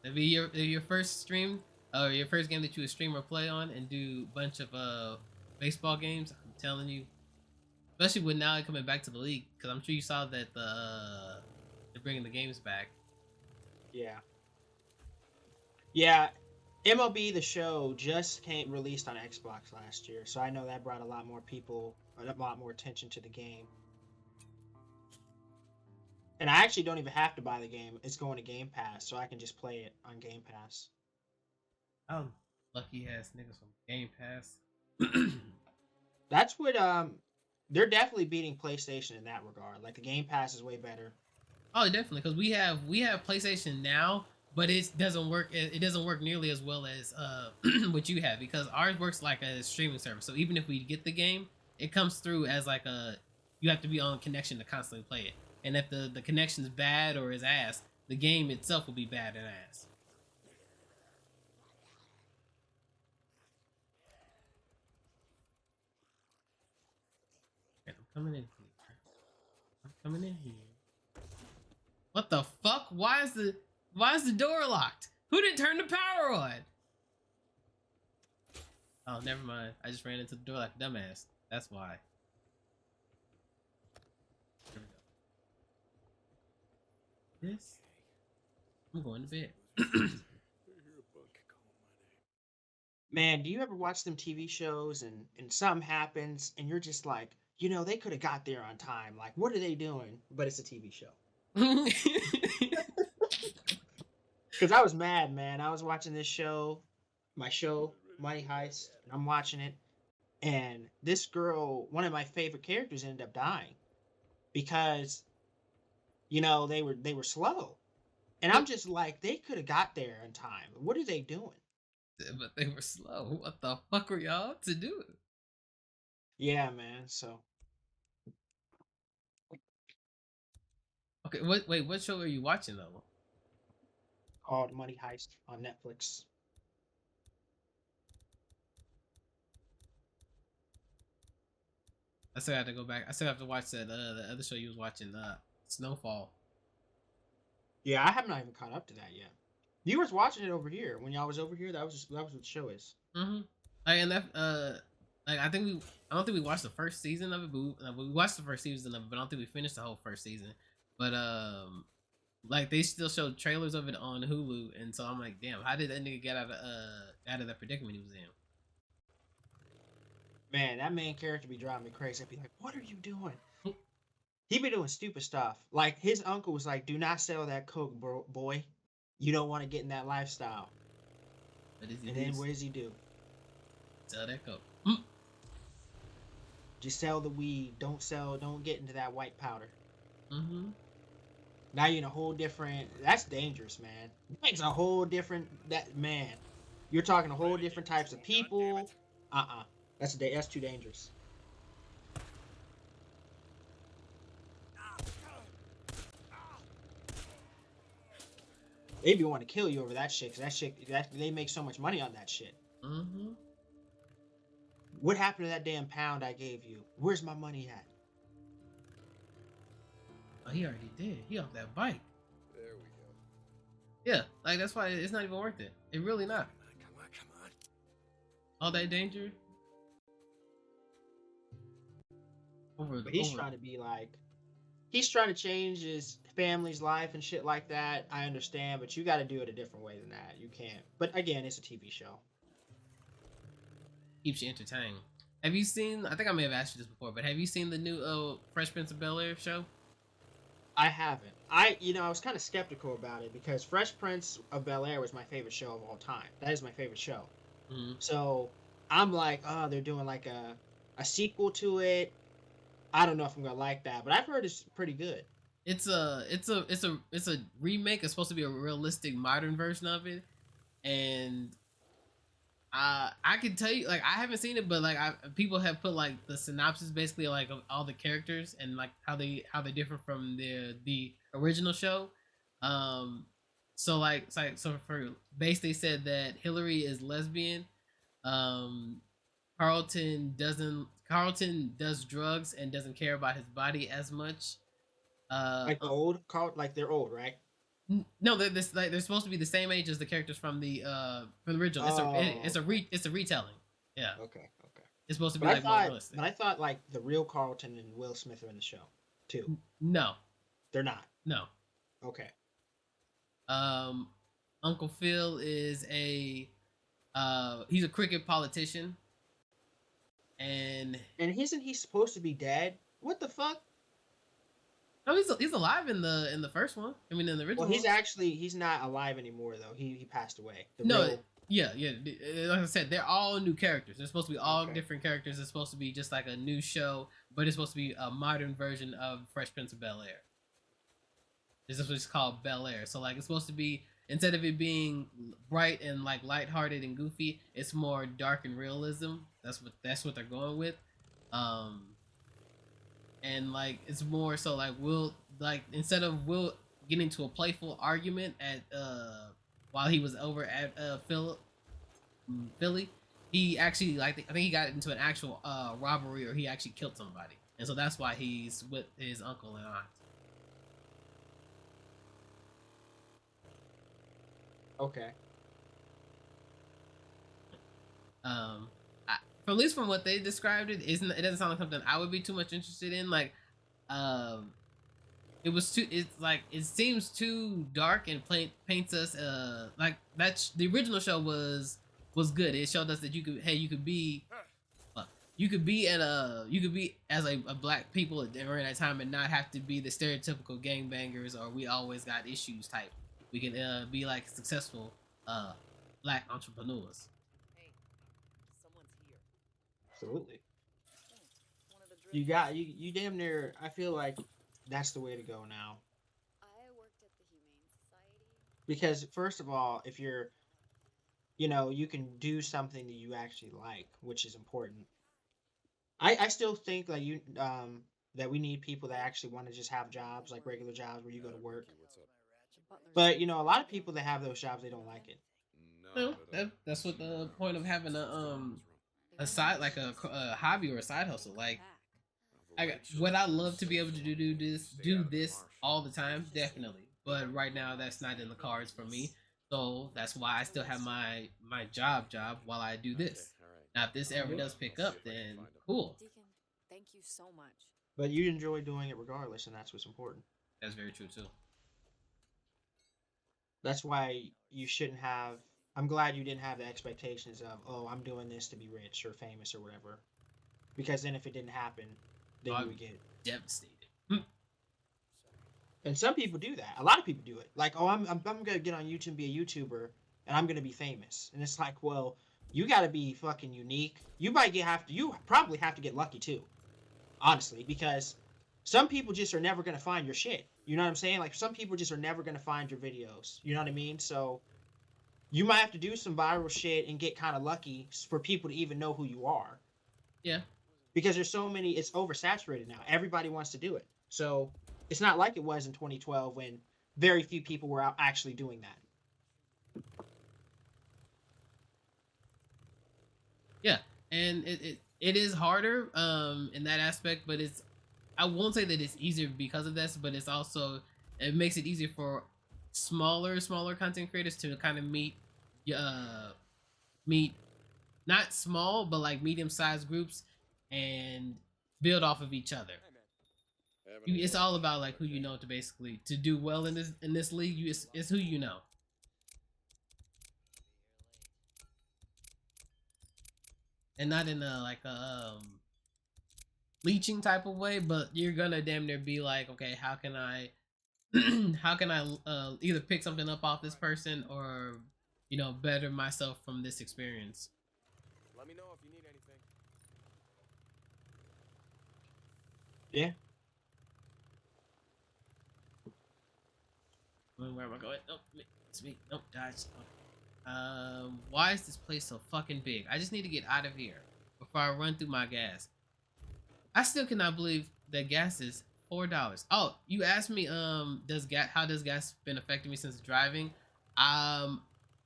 That'd be your first stream or your first game that you would stream or play on, and do a bunch of baseball games. I'm telling you, especially with now coming back to the league, because I'm sure you saw that they're bringing the games back. Yeah. Yeah, MLB The Show just came released on Xbox last year, so I know that brought a lot more people, a lot more attention to the game. And I actually don't even have to buy the game; it's going to Game Pass, so I can just play it on Game Pass. I'm lucky ass niggas from Game Pass. That's what they're definitely beating PlayStation in that regard. Like the Game Pass is way better. Oh, definitely, because we have PlayStation now, but it doesn't work. It doesn't work nearly as well as what you have, because ours works like a streaming service. So even if we get the game, it comes through as like a you have to be on connection to constantly play it. And if the connection's bad or is ass, the game itself will be bad and ass. And I'm coming in here. I'm coming in here. What the fuck? Why is the door locked? Who didn't turn the power on? Oh, never mind. I just ran into the door like a dumbass. That's why. Here we go. This. I'm going to bed. Man, do you ever watch them TV shows and something happens and you're just like, they could have got there on time. Like, what are they doing? But it's a TV show. Because I was mad, man. I was watching this show, my show, Money Heist, and I'm watching it. And this girl, one of my favorite characters, ended up dying because, they were slow. And I'm just like, they could have got there in time. What are they doing? But they were slow. What the fuck were y'all to do? Yeah, man. So Okay, wait, what show are you watching though? called Money Heist on Netflix. I still have to go back. I still have to watch that the other show you was watching, Snowfall. Yeah, I have not even caught up to that yet. You was watching it over here when y'all was over here. That was what the show is. Mm-hmm. Like, and that like I don't think we watched the first season of it, but we watched the first season of it, but I don't think we finished the whole first season. But like they still showed trailers of it on Hulu, and so I'm like, damn, how did that nigga get out of that predicament he was in? Man, that main character be driving me crazy. I'd be like, "What are you doing?" He be doing stupid stuff. Like his uncle was like, "Do not sell that coke, boy. You don't want to get in that lifestyle." But is he And do? then what does he do? Sell that coke. Just sell the weed. Don't sell. Don't get into that white powder. Mm-hmm. Now you're in a whole different. That's dangerous, man. It's a whole different. That man, you're talking a whole different types of people. That's too dangerous. They be want to kill you over that shit. Cause they make so much money on that shit. Mm-hmm. What happened to that damn pound I gave you? Where's my money at? Oh, he already did. He off that bike. There we go. Yeah, like that's why it's not even worth it. It really not. Come on. All that danger over But he's over. trying to be like, he's trying to change his family's life and shit like that. I understand, but you got to do it a different way than that. You can't. But again, it's a TV show. Keeps you entertained. Have you seen? I think I may have asked you this before, but have you seen the new Fresh Prince of Bel Air show? I haven't. I was kind of skeptical about it because Fresh Prince of Bel Air was my favorite show of all time. That is my favorite show. Mm-hmm. So I'm like, oh, they're doing like a sequel to it. I don't know if I'm gonna like that, but I've heard it's pretty good. It's a remake. It's supposed to be a realistic modern version of it, and I can tell you, like, I haven't seen it, but like people have put like the synopsis basically like of all the characters and like how they differ from the original show. Um, so for base they said that Hillary is lesbian. Um, Carlton does drugs and doesn't care about his body as much. Like the old Carl, like they're old, right? No, they're supposed to be the same age as the characters from the original. Oh, okay. It's a retelling. Yeah, Okay, okay. it's supposed to be But I like more thought, realistic. but I thought like the real Carlton and Will Smith are in the show too. No, They're not. no. Okay. Um, Uncle Phil is a he's a cricket politician, and And isn't he supposed to be dead? What the fuck? no, he's alive in the first one. I mean, in the Well, original one. he's not alive anymore though. He passed away. The No, real. yeah. Like I said, they're all new characters. They're supposed to be all Okay. different characters. It's supposed to be just like a new show, but it's supposed to be a modern version of Fresh Prince of Bel Air. This is what's called Bel Air. So like it's supposed to be, instead of it being bright and like lighthearted and goofy, it's more dark and realism. That's what they're going with. Um and like it's more so like Will, like instead of Will getting into a playful argument at while he was over at Philly, he actually, like, I think he got into an actual robbery, or he actually killed somebody. And so that's why he's with his uncle and aunt. Okay. Um, at least from what they described, it doesn't sound like something I would be too much interested in. Like, um, it was too. It's like it seems too dark and paints us. Like that's the original show was good. It showed us that you could be. You could be you could be as a black people during that time and not have to be the stereotypical gangbangers or we always got issues type. We can be like successful black entrepreneurs. Hey, someone's here. Absolutely. One of the You drill got you damn near. I feel like that's the way to go now. I worked at the Humane Society. Because first of all, if you're, you can do something that you actually like, which is important. I still think like that we need people that actually want to just have jobs, like regular jobs where you go to work. What's up? The butler's But a lot of people that have those jobs, they don't like it. No, No, that's what the point of having a side, like a hobby or a side hustle. Like would I love to be able to do this all the time? Definitely. But right now that's not in the cards for me. So that's why I still have my job while I do this. Now if this ever does pick up, then cool. Deacon, thank you so much. But you enjoy doing it regardless, and that's what's important. That's very true too. That's why you shouldn't have. I'm glad you didn't have the expectations of, oh, I'm doing this to be rich or famous or whatever. Because then if it didn't happen, then you would get Devastated. And some people do that. A lot of people do it. Like, oh, I'm gonna get on YouTube and be a YouTuber, and I'm gonna be famous. And it's like, well, you gotta be fucking unique. You probably have to get lucky too, honestly, because some people just are never gonna find your shit. You know what I'm saying? Like, some people just are never gonna find your videos. You know what I mean? So you might have to do some viral shit and get kind of lucky for people to even know who you are. Yeah. Because there's so many, it's oversaturated now. Everybody wants to do it. So it's not like it was in 2012 when very few people were out actually doing that. Yeah, and it is harder in that aspect, but I won't say that it's easier because of this, but it makes it easier for smaller content creators to kind of meet not small but like medium-sized groups and build off of each other. It's all about like who you know to basically to do well in this league. It's who you know. And not in a like a leeching type of way, but you're gonna damn near be like, okay, how can I how can I either pick something up off this person or better myself from this experience. Let me know if you need anything. Yeah. Where am I going? Oh, it's me. Nope, dodge. Why is this place so fucking big? I just need to get out of here before I run through my gas. I still cannot believe that gas is $4. Oh, you asked me, how does gas been affecting me since driving?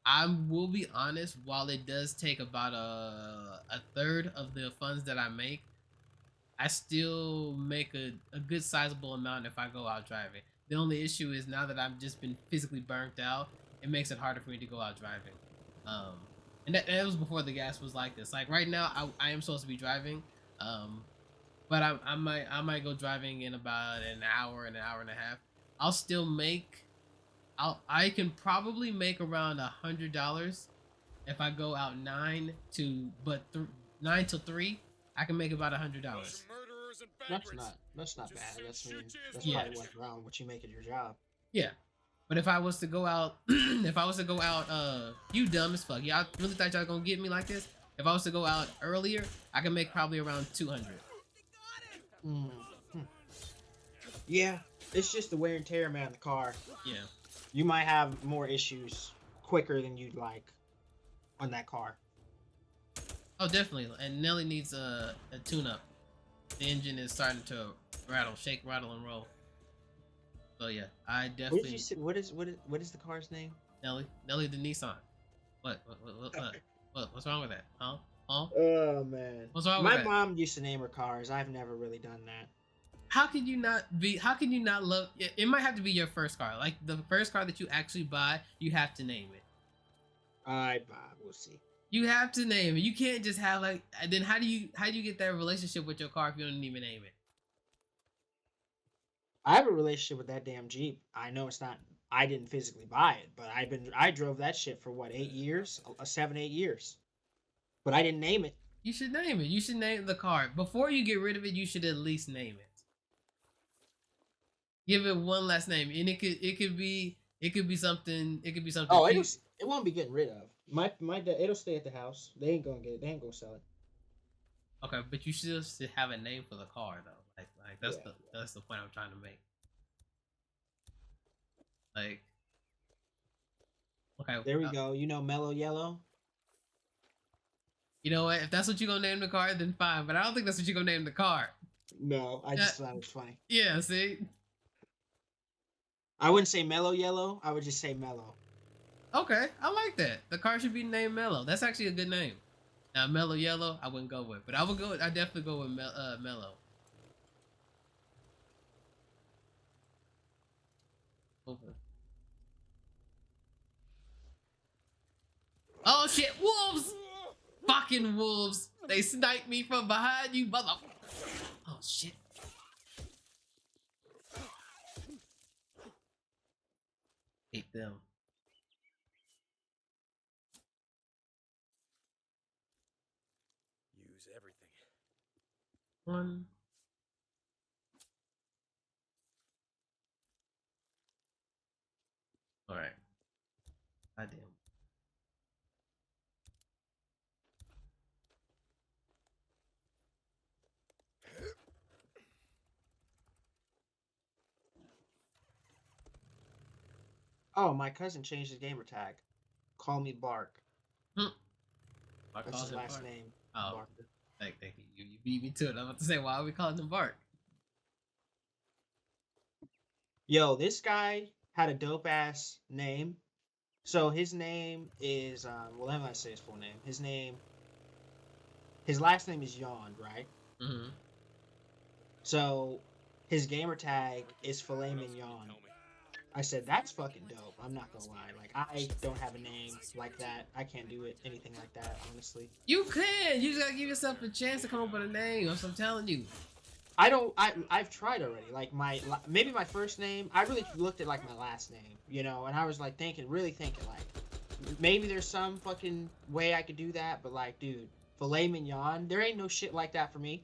I will be honest. While it does take about a third of the funds that I make, I still make a good sizable amount if I go out driving. The only issue is now that I've just been physically burnt out, it makes it harder for me to go out driving. Um, and that was before the gas was like this. Like right now, I am supposed to be driving, um, but I might go driving in about an hour and a half. I'll still make I can probably make around $100 if I go out 9 to 3. I can make about $100. That's not bad. That's Yeah, probably what around what you make at your job. yeah. But if I was to go out, if I was to go out, you dumb as fuck. Y'all really thought y'all gonna get me like this? If I was to go out earlier, I can make probably around 200. Mm. Hmm. Yeah, it's just the wear and tear, man. The car. Yeah. You might have more issues quicker than you'd like on that car. Oh, definitely. And Nelly needs a tune-up. The engine is starting to shake, rattle, and roll. So yeah, I What did definitely you say? What is the car's name? Nelly the Nissan. What's wrong with that? Huh? Oh man. What's wrong with My that? mom used to name her cars. I've never really done that. How can you not be? How can you not love? It might have to be your first car, like the first car that you actually buy. You have to name it. All right, Bob. We'll see. You have to name it. You can't just have like. And then how do you get that relationship with your car if you don't even name it? I have a relationship with that damn Jeep. I know it's not. I didn't physically buy it, but I drove that shit for what 8 years, 7, 8 years. But I didn't name it. You should name it. You should name the car before you get rid of it. You should at least name it. Give it one last name, and it could be something. It could be something. Oh, cute. it won't be getting rid of. My dad. It'll stay at the house. They ain't gonna get it. They ain't gonna sell it. Okay, but you still should have a name for the car though. Like that's Yeah. that's the point I'm trying to make. Like, okay, There we go. You know, Mellow Yellow. you know what? If that's what you're gonna name the car, then fine. But I don't think that's what you're gonna name the car. No, I just thought it was funny. Yeah, see. I wouldn't say Mellow Yellow. I would just say Mellow. Okay, I like that. The car should be named Mellow. That's actually a good name. Now, Mellow Yellow, I wouldn't go with, but I would go. I definitely go with Mellow. Over. Oh shit! Wolves! Fucking wolves! They sniped me from behind, you mother. Oh shit! Hate them. Use everything. One. All right. Goddamn. Oh, my cousin changed his gamer tag. Call me Bark. I That's call his him last Bart. name. Oh, Barker. thank you. You beat me to it. I'm about to say, why are we calling him Bart? Yo, this guy had a dope ass name. So his name is well, let me not say his full name. His last name is Yawn, right? Mm-hmm. So his gamer tag is Filet Mignon. I said that's fucking dope. I'm not gonna lie. Like I don't have a name like that. I can't do anything like that, honestly. You can. You just gotta give yourself a chance to come up with a name. I'm telling you. I don't. I've tried already. Like maybe my first name. I really looked at like my last name, and I was like really thinking like maybe there's some fucking way I could do that. But like, dude, Filet Mignon. There ain't no shit like that for me.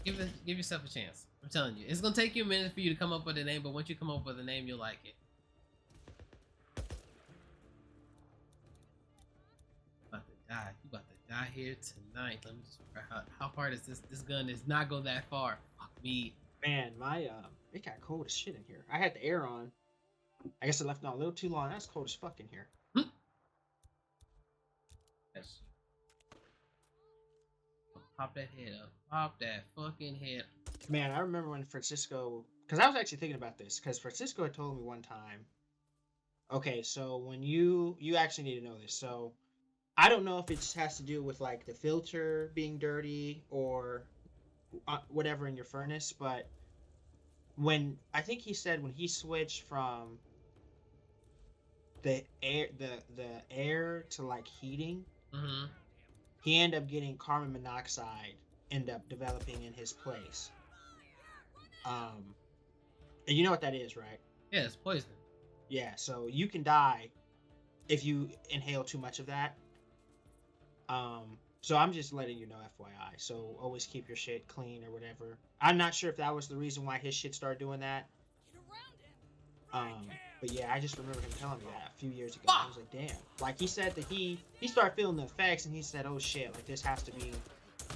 Give yourself a chance. I'm telling you, it's gonna take you a minute for you to come up with a name, but once you come up with a name, you'll like it. About to die. You about to die here tonight. Let me just. How far does this gun does not go that far? Fuck me. Man, my it got cold as shit in here. I had the air on. I guess I left it on a little too long. That's cold as fuck in here. Yes. Pop that head up. Pop that fucking head. Man, I remember when Francisco, because I was actually thinking about this, because Francisco had told me one time. Okay, so when you actually need to know this. So I don't know if it just has to do with like the filter being dirty or whatever in your furnace, but when I think he said when he switched from the air to like heating, Mm-hmm. he ended up getting carbon monoxide end up developing in his place. Um, and you know what that is, right? Yeah, it's poison. Yeah, so you can die if you inhale too much of that. So I'm just letting you know, FYI. So always keep your shit clean or whatever. I'm not sure if that was the reason why his shit started doing that. But yeah, I just remember him telling me that a few years ago. I was like, damn. Like he said that he started feeling the effects, and he said, oh shit, like this has to be.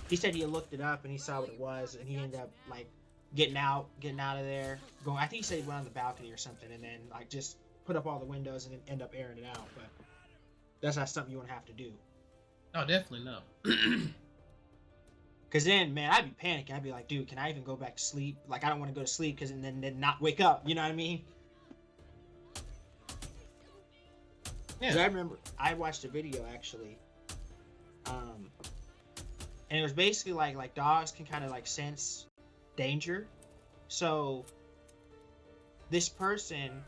He said he looked it up and he saw what it was, and he ended up like getting out of there. Going, I think he said he went on the balcony or something, and then like just put up all the windows and then end up airing it out. But that's not something you want to have to do. Oh, definitely no. Cause then, man, I'd be panicking. I'd be like, dude, can I even go back to sleep? Like, I don't want to go to sleep because then not wake up. You know what I mean? Because Yeah. I remember I watched a video actually, and it was basically like dogs can kind of like sense danger. So this person,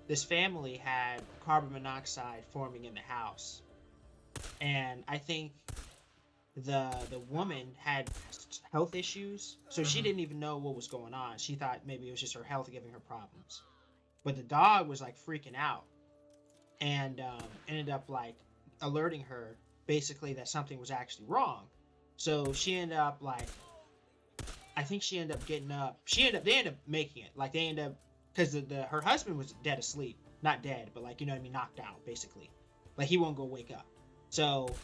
this family had carbon monoxide forming in the house, and I think the woman had health issues, so she Mhm. didn't even know what was going on. She thought maybe it was just her health giving her problems, but the dog was like freaking out and ended up like alerting her basically that something was actually wrong. So she ended up like I think she ended up getting up. They ended up making it. Like they ended up because her husband was dead asleep, not dead, but like you know what I mean, knocked out basically. Like he won't go wake up. So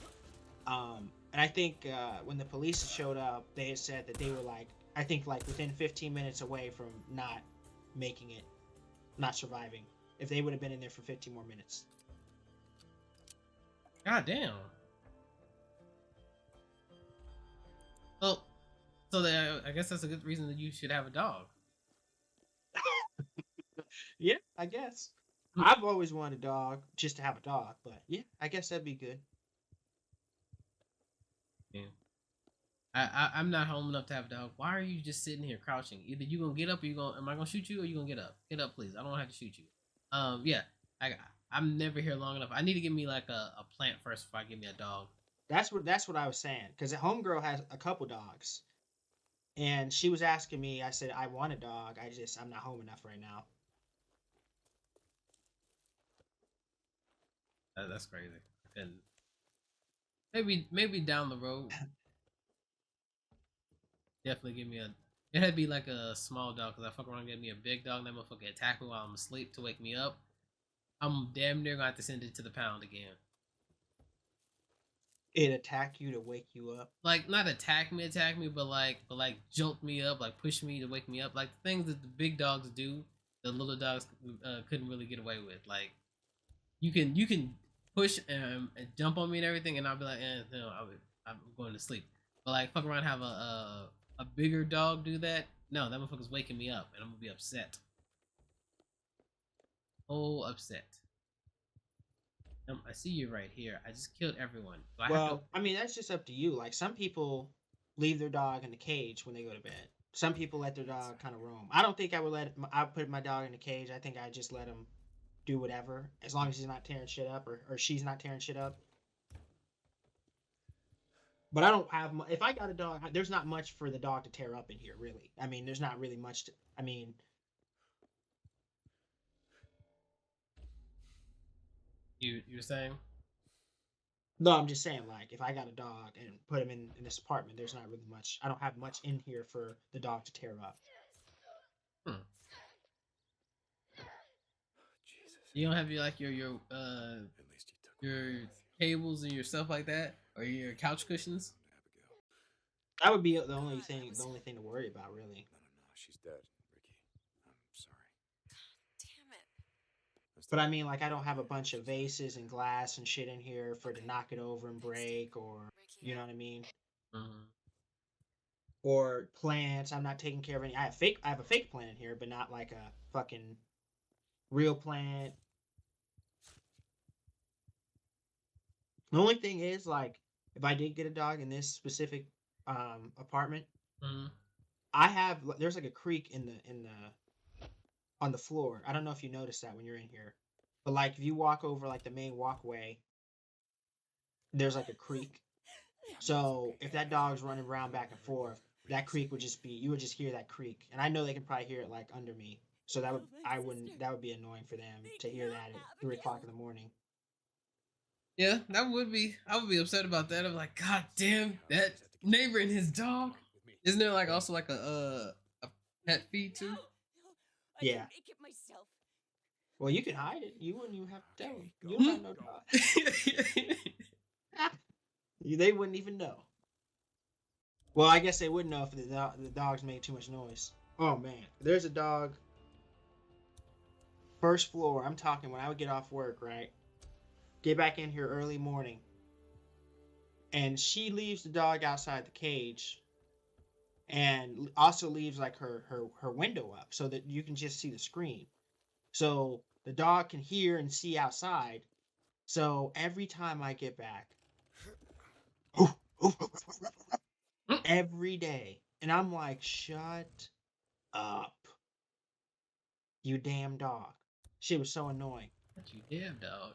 and I think when the police showed up, they had said that they were like I think like within 15 minutes away from not making it, not surviving. If they would have been in there for 15 more minutes. God damn. Well, so I guess that's a good reason that you should have a dog. Yeah, I guess. Mm. I've always wanted a dog just to have a dog, but yeah, I guess that'd be good. Yeah. I'm not home enough to have a dog. Why are you just sitting here crouching? Either you gonna get up or you gonna am I gonna shoot you or you gonna get up? Get up, please. I don't have to shoot you. Yeah. I I'm never here long enough. I need to give me like a plant first before I give me a dog. That's what I was saying. Because a homegirl has a couple dogs, and she was asking me. I said I want a dog. I'm not home enough right now. That's crazy. And maybe down the road, definitely give me a. It had to be like a small dog because I fuck around and get me a big dog. That motherfucker attack me while I'm asleep to wake me up. I'm damn near gonna have to send it to the pound again. It attack you to wake you up. Like not attack me, but like jolt me up, like push me to wake me up. Like the things that the big dogs do, the little dogs couldn't really get away with. Like you can push and jump on me and everything, and I'll be like, no, I'm going to sleep. But like fuck around, have a bigger dog do that. No, that motherfucker's waking me up, and I'm gonna be upset. Oh, upset. I see you right here. I just killed everyone. Do I have to? Well, I mean that's just up to you. Like some people leave their dog in the cage when they go to bed. Some people let their dog kind of roam. I don't think I would I put my dog in the cage. I think I just let him do whatever as long as he's not tearing shit up or she's not tearing shit up. But I don't have. If I got a dog, there's not much for the dog to tear up in here, really. I mean, there's not really much. I mean, You're saying? no, I'm just saying, like, if I got a dog and put him in this apartment, there's not really much. I don't have much in here for the dog to tear up. Hmm. Jesus. You don't have At least you took your one with you. tables and your stuff like that, or your couch cushions. Abigail. That would be the only thing to worry about, really. No. She's dead, Ricky. I'm sorry. Damn it. But I mean, like, I don't have a bunch of vases and glass and shit in here for it to knock it over and break, or Ricky. you know what I mean, Mm-hmm. or plants. I'm not taking care of any. I have a fake plant in here, but not like a fucking real plant. The only thing is, like, if I did get a dog in this specific apartment, Mm-hmm. there's like a creek in the on the floor. I don't know if you noticed that when you're in here, but like if you walk over like the main walkway, there's like a creek. So if that dog's running around back and forth, that creek would just be you would just hear that creek, and I know they can probably hear it like under me. So that would be annoying for them to hear that at 3 o'clock in the morning. Yeah, that would be. I would be upset about that. I'm like, God damn, that neighbor and his dog. Isn't there like also like a pet feed too? I Yeah. can make it myself. Well, you can hide it. You wouldn't even have to tell them. Okay, You go. don't have no dog. They wouldn't even know. Well, I guess they would know if the dogs made too much noise. Oh man, there's a dog. First floor. I'm talking when I would get off work, right? Get back in here early morning, and she leaves the dog outside the cage, and also leaves like her window up so that you can just see the screen. So the dog can hear and see outside. So every time I get back, every day, and I'm like, shut up, you damn dog. She was so annoying. What you damn dog?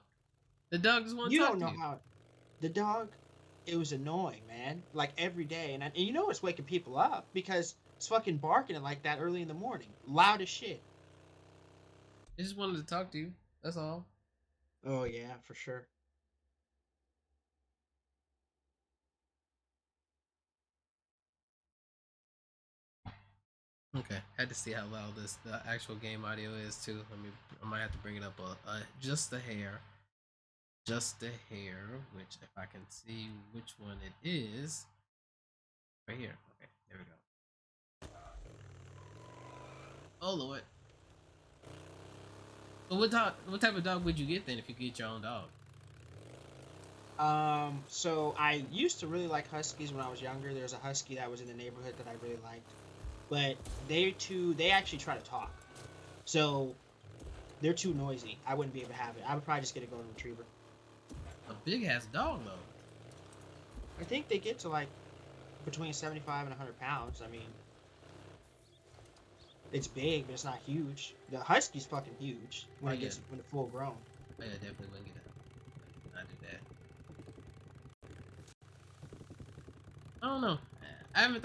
The dog just want to You talk don't to know you. how the dog. It was annoying, man. Like every day, and you know it's waking people up because it's fucking barking at like that early in the morning, loud as shit. It just wanted to talk to you. That's all. Oh yeah, for sure. Okay, had to see how loud the actual game audio is too. I might have to bring it up just a hair, Which if I can see which one it is, right here. Okay, there we go. Oh Lord. So what type of dog would you get then if you get your own dog? So I used to really like huskies when I was younger. There was a husky that was in the neighborhood that I really liked, but they actually try to talk, so they're too noisy. I wouldn't be able to have it. I would probably just get a golden retriever. A big ass dog though. I think they get to like between 75 and 100 pounds. I mean, it's big, but it's not huge. The husky's fucking huge when Oh, it yeah. gets when it's full grown. Oh, yeah, definitely wouldn't get that. I do that. I don't know. I haven't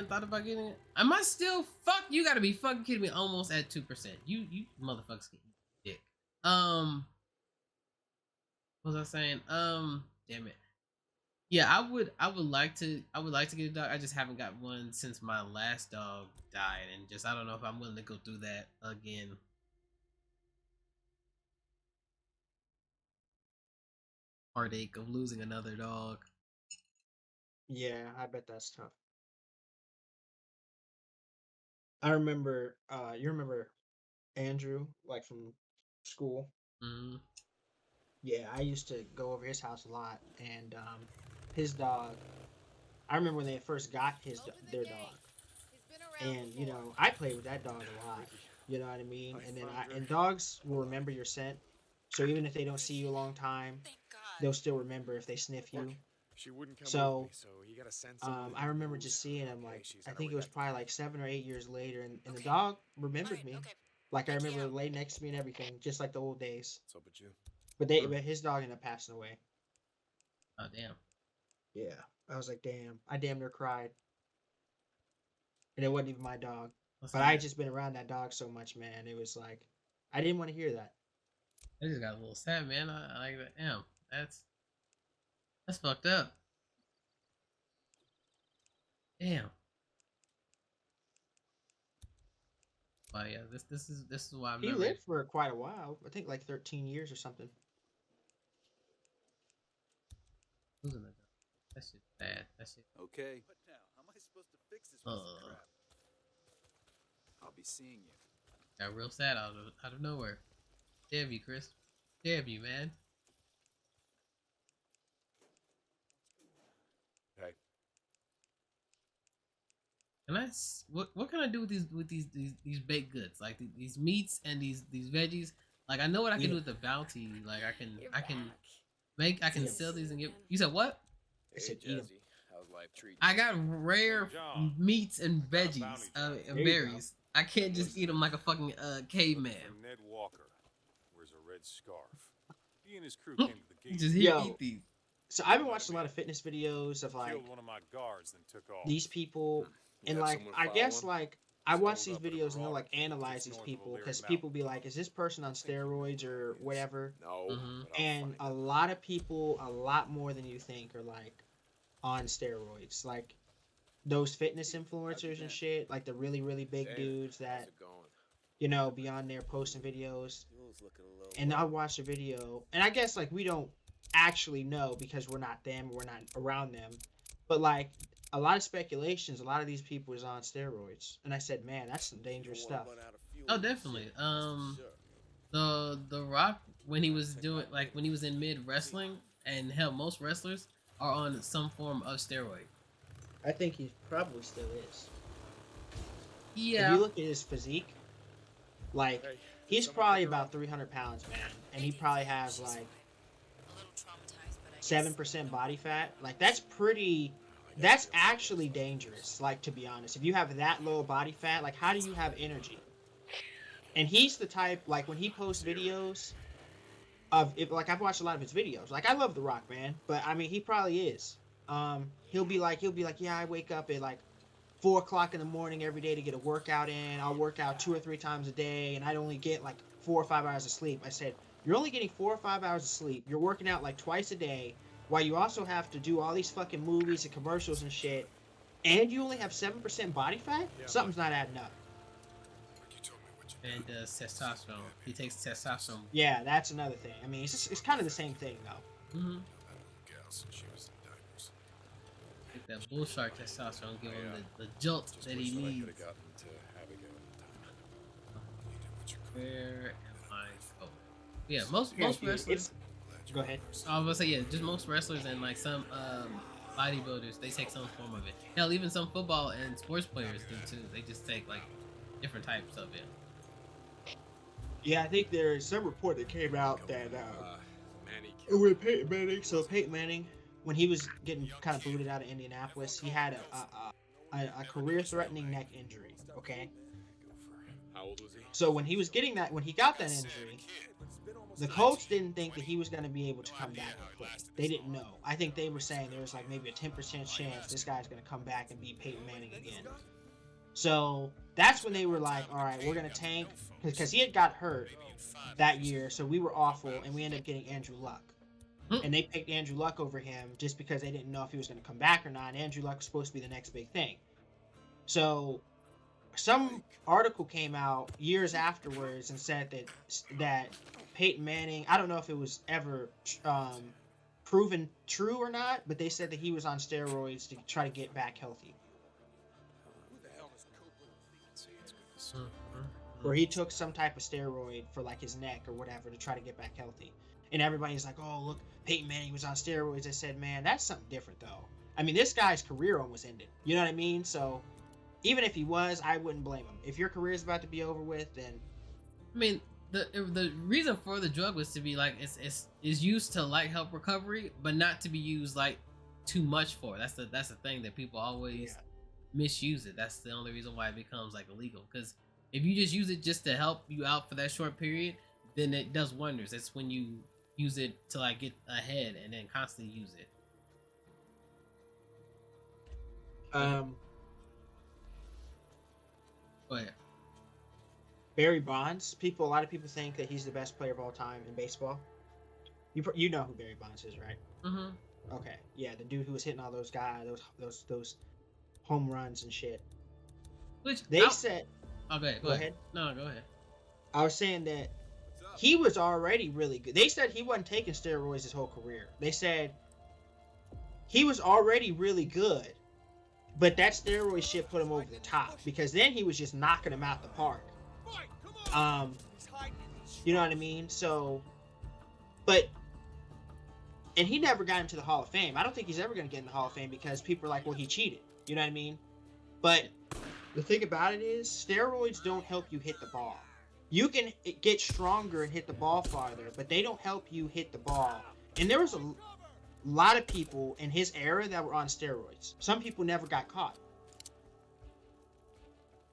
thought about getting it. Am I still fuck? You gotta be fucking kidding me. Almost at 2%. You motherfuckers can eat dick. What was I saying? Damn it. Yeah, I would like to get a dog. I just haven't got one since my last dog died, and just I don't know if I'm willing to go through that again. Heartache of losing another dog. Yeah, I bet that's tough. I remember, you remember Andrew, like from school? Mm. Yeah, I used to go over his house a lot, and his dog. I remember when they first got their dog, and you know I played with that dog a lot. You know what I mean? And then and dogs will remember your scent, so even if they don't see you a long time, they'll still remember if they sniff you. She wouldn't come with So me, so you gotta send someone with I your remember nose. just seeing him Okay, like she's I gotta think work it was that probably together. like 7 or 8 years later, and the Okay. dog remembered Fine, me. okay. Like I Thank remember you. lay next to me and everything, just like the old days. What's up with you? But his dog ended up passing away. Oh damn. Yeah, I was like, damn. I damn near cried, and it wasn't even my dog. What's But I that? had just been around that dog so much, man. It was like I didn't want to hear that. I just got a little sad, man. I like that. Damn, that's fucked up. Damn. But yeah, this is why I've He never lived for quite a while. I think like 13 years or something. losing a dog. That shit's bad. That shit. Okay. What now? How am I supposed to fix this piece of crap? I'll be seeing you. Got real sad out of nowhere. Damn you, Chris. Damn you, man. Hey. Can what can I do with these baked goods like these meats and these veggies? Like I know what I can do with the bounty. Like I can sell these and get. You said what? I said eat 'em. How's life treating I got rare John, meats and got a veggies bounty job. and There you go. berries. I can't just eat him like a fucking caveman. Ned Walker wears a red scarf. He and his crew came to the You gate. just Yo. eat these. So I've been watching a lot of fitness videos of like Killed one of my guards, then took off. these people, and have like someone I follow guess him? like I watch these Sold up at a videos and they'll broad like analyze just these north of people Leary because Mountain. people be like, is this person on steroids or whatever? No. Mhm. but I'll And find a out. lot of people, a lot more than you think, are like on steroids. Like those fitness influencers and shit, like the really, really big David, dudes how's that, it going? you know, be on there posting videos. Fuel's looking a little And low. I watched a video, and I guess like we don't actually know because we're not them, we're not around them. But like a lot of speculations, a lot of these people is on steroids. And I said, man, that's some dangerous You don't stuff. wanna run out of fuel Oh, in the definitely. ship, that's for sure. The Rock, when he was doing, like when he was in mid wrestling, and hell, most wrestlers are on some form of steroid. I think he probably still is. If Yeah. you look at his physique, like Hey, he's someone probably pick her about up? 300 pounds, man, and he probably has like 7% body fat. Like that's pretty. That's actually dangerous. Like to be honest, if you have that low body fat, like how do you have energy? And he's the type like when he posts videos of if like I've watched a lot of his videos. Like I love The Rock, man, but I mean he probably is. He'll be like, yeah, I wake up at like 4 o'clock in the morning every day to get a workout in. I'll work out 2 or 3 times a day, and I'd only get like 4 or 5 hours of sleep. I said, you're only getting 4 or 5 hours of sleep. You're working out like twice a day, while you also have to do all these fucking movies and commercials and shit, and you only have 7% body fat? Something's not adding up. And testosterone. He takes testosterone. Yeah, that's another thing. I mean, it's kind of the same thing, though. Mm-hmm. Take that bull shark testosterone, give him the jolt that he needs. Where am I? Oh, yeah. Most wrestlers. Go ahead. I was gonna say yeah, just most wrestlers and like some bodybuilders, they take some form of it. Hell, even some football and sports players do too. They just take like different types of it. Yeah, I think there's some report that came out that Manny with Peyton Manning. So Peyton Manning, when he was getting kind of booted out of Indianapolis, he had a career-threatening neck injury. Okay. How old was he? So when he got that injury, the coach didn't think that he was going to be able to come back and play. They didn't know. I think they were saying there was like maybe a 10% chance this guy's going to come back and beat Peyton Manning again. So that's when they were like, all right, we're going to tank. Because he had got hurt that year, so we were awful, and we ended up getting Andrew Luck. And they picked Andrew Luck over him just because they didn't know if he was going to come back or not. And Andrew Luck was supposed to be the next big thing. So some article came out years afterwards and said that Peyton Manning, I don't know if it was ever proven true or not, but they said that he was on steroids to try to get back healthy. Or he took some type of steroid for like his neck or whatever to try to get back healthy. And everybody's like, oh, look, Peyton Manning was on steroids. I said, man, that's something different though. I mean, this guy's career almost ended. You know what I mean? So even if he was, I wouldn't blame him. If your career is about to be over with, then... I mean, the reason for the drug was to be like it's used to like help recovery, but not to be used like too much for. That's the thing that people always misuse it. That's the only reason why it becomes like illegal. Because if you just use it just to help you out for that short period, then it does wonders. It's when you use it to like get ahead and then constantly use it. Go ahead. Barry Bonds. A lot of people think that he's the best player of all time in baseball. You know who Barry Bonds is, right? Mm-hmm. Okay, yeah, the dude who was hitting all those guys, those home runs and shit. Which They said. Oh, go ahead. Go ahead. No, go ahead. I was saying that he was already really good. They said he wasn't taking steroids his whole career. They said he was already really good, but that steroid shit put him over the top because then he was just knocking him out the park. You know what I mean? So, and he never got into the Hall of Fame. I don't think he's ever going to get in the Hall of Fame because people are like, well, he cheated. You know what I mean? But the thing about it is, steroids don't help you hit the ball. You can get stronger and hit the ball farther, but they don't help you hit the ball. And there was a lot of people in his era that were on steroids. Some people never got caught.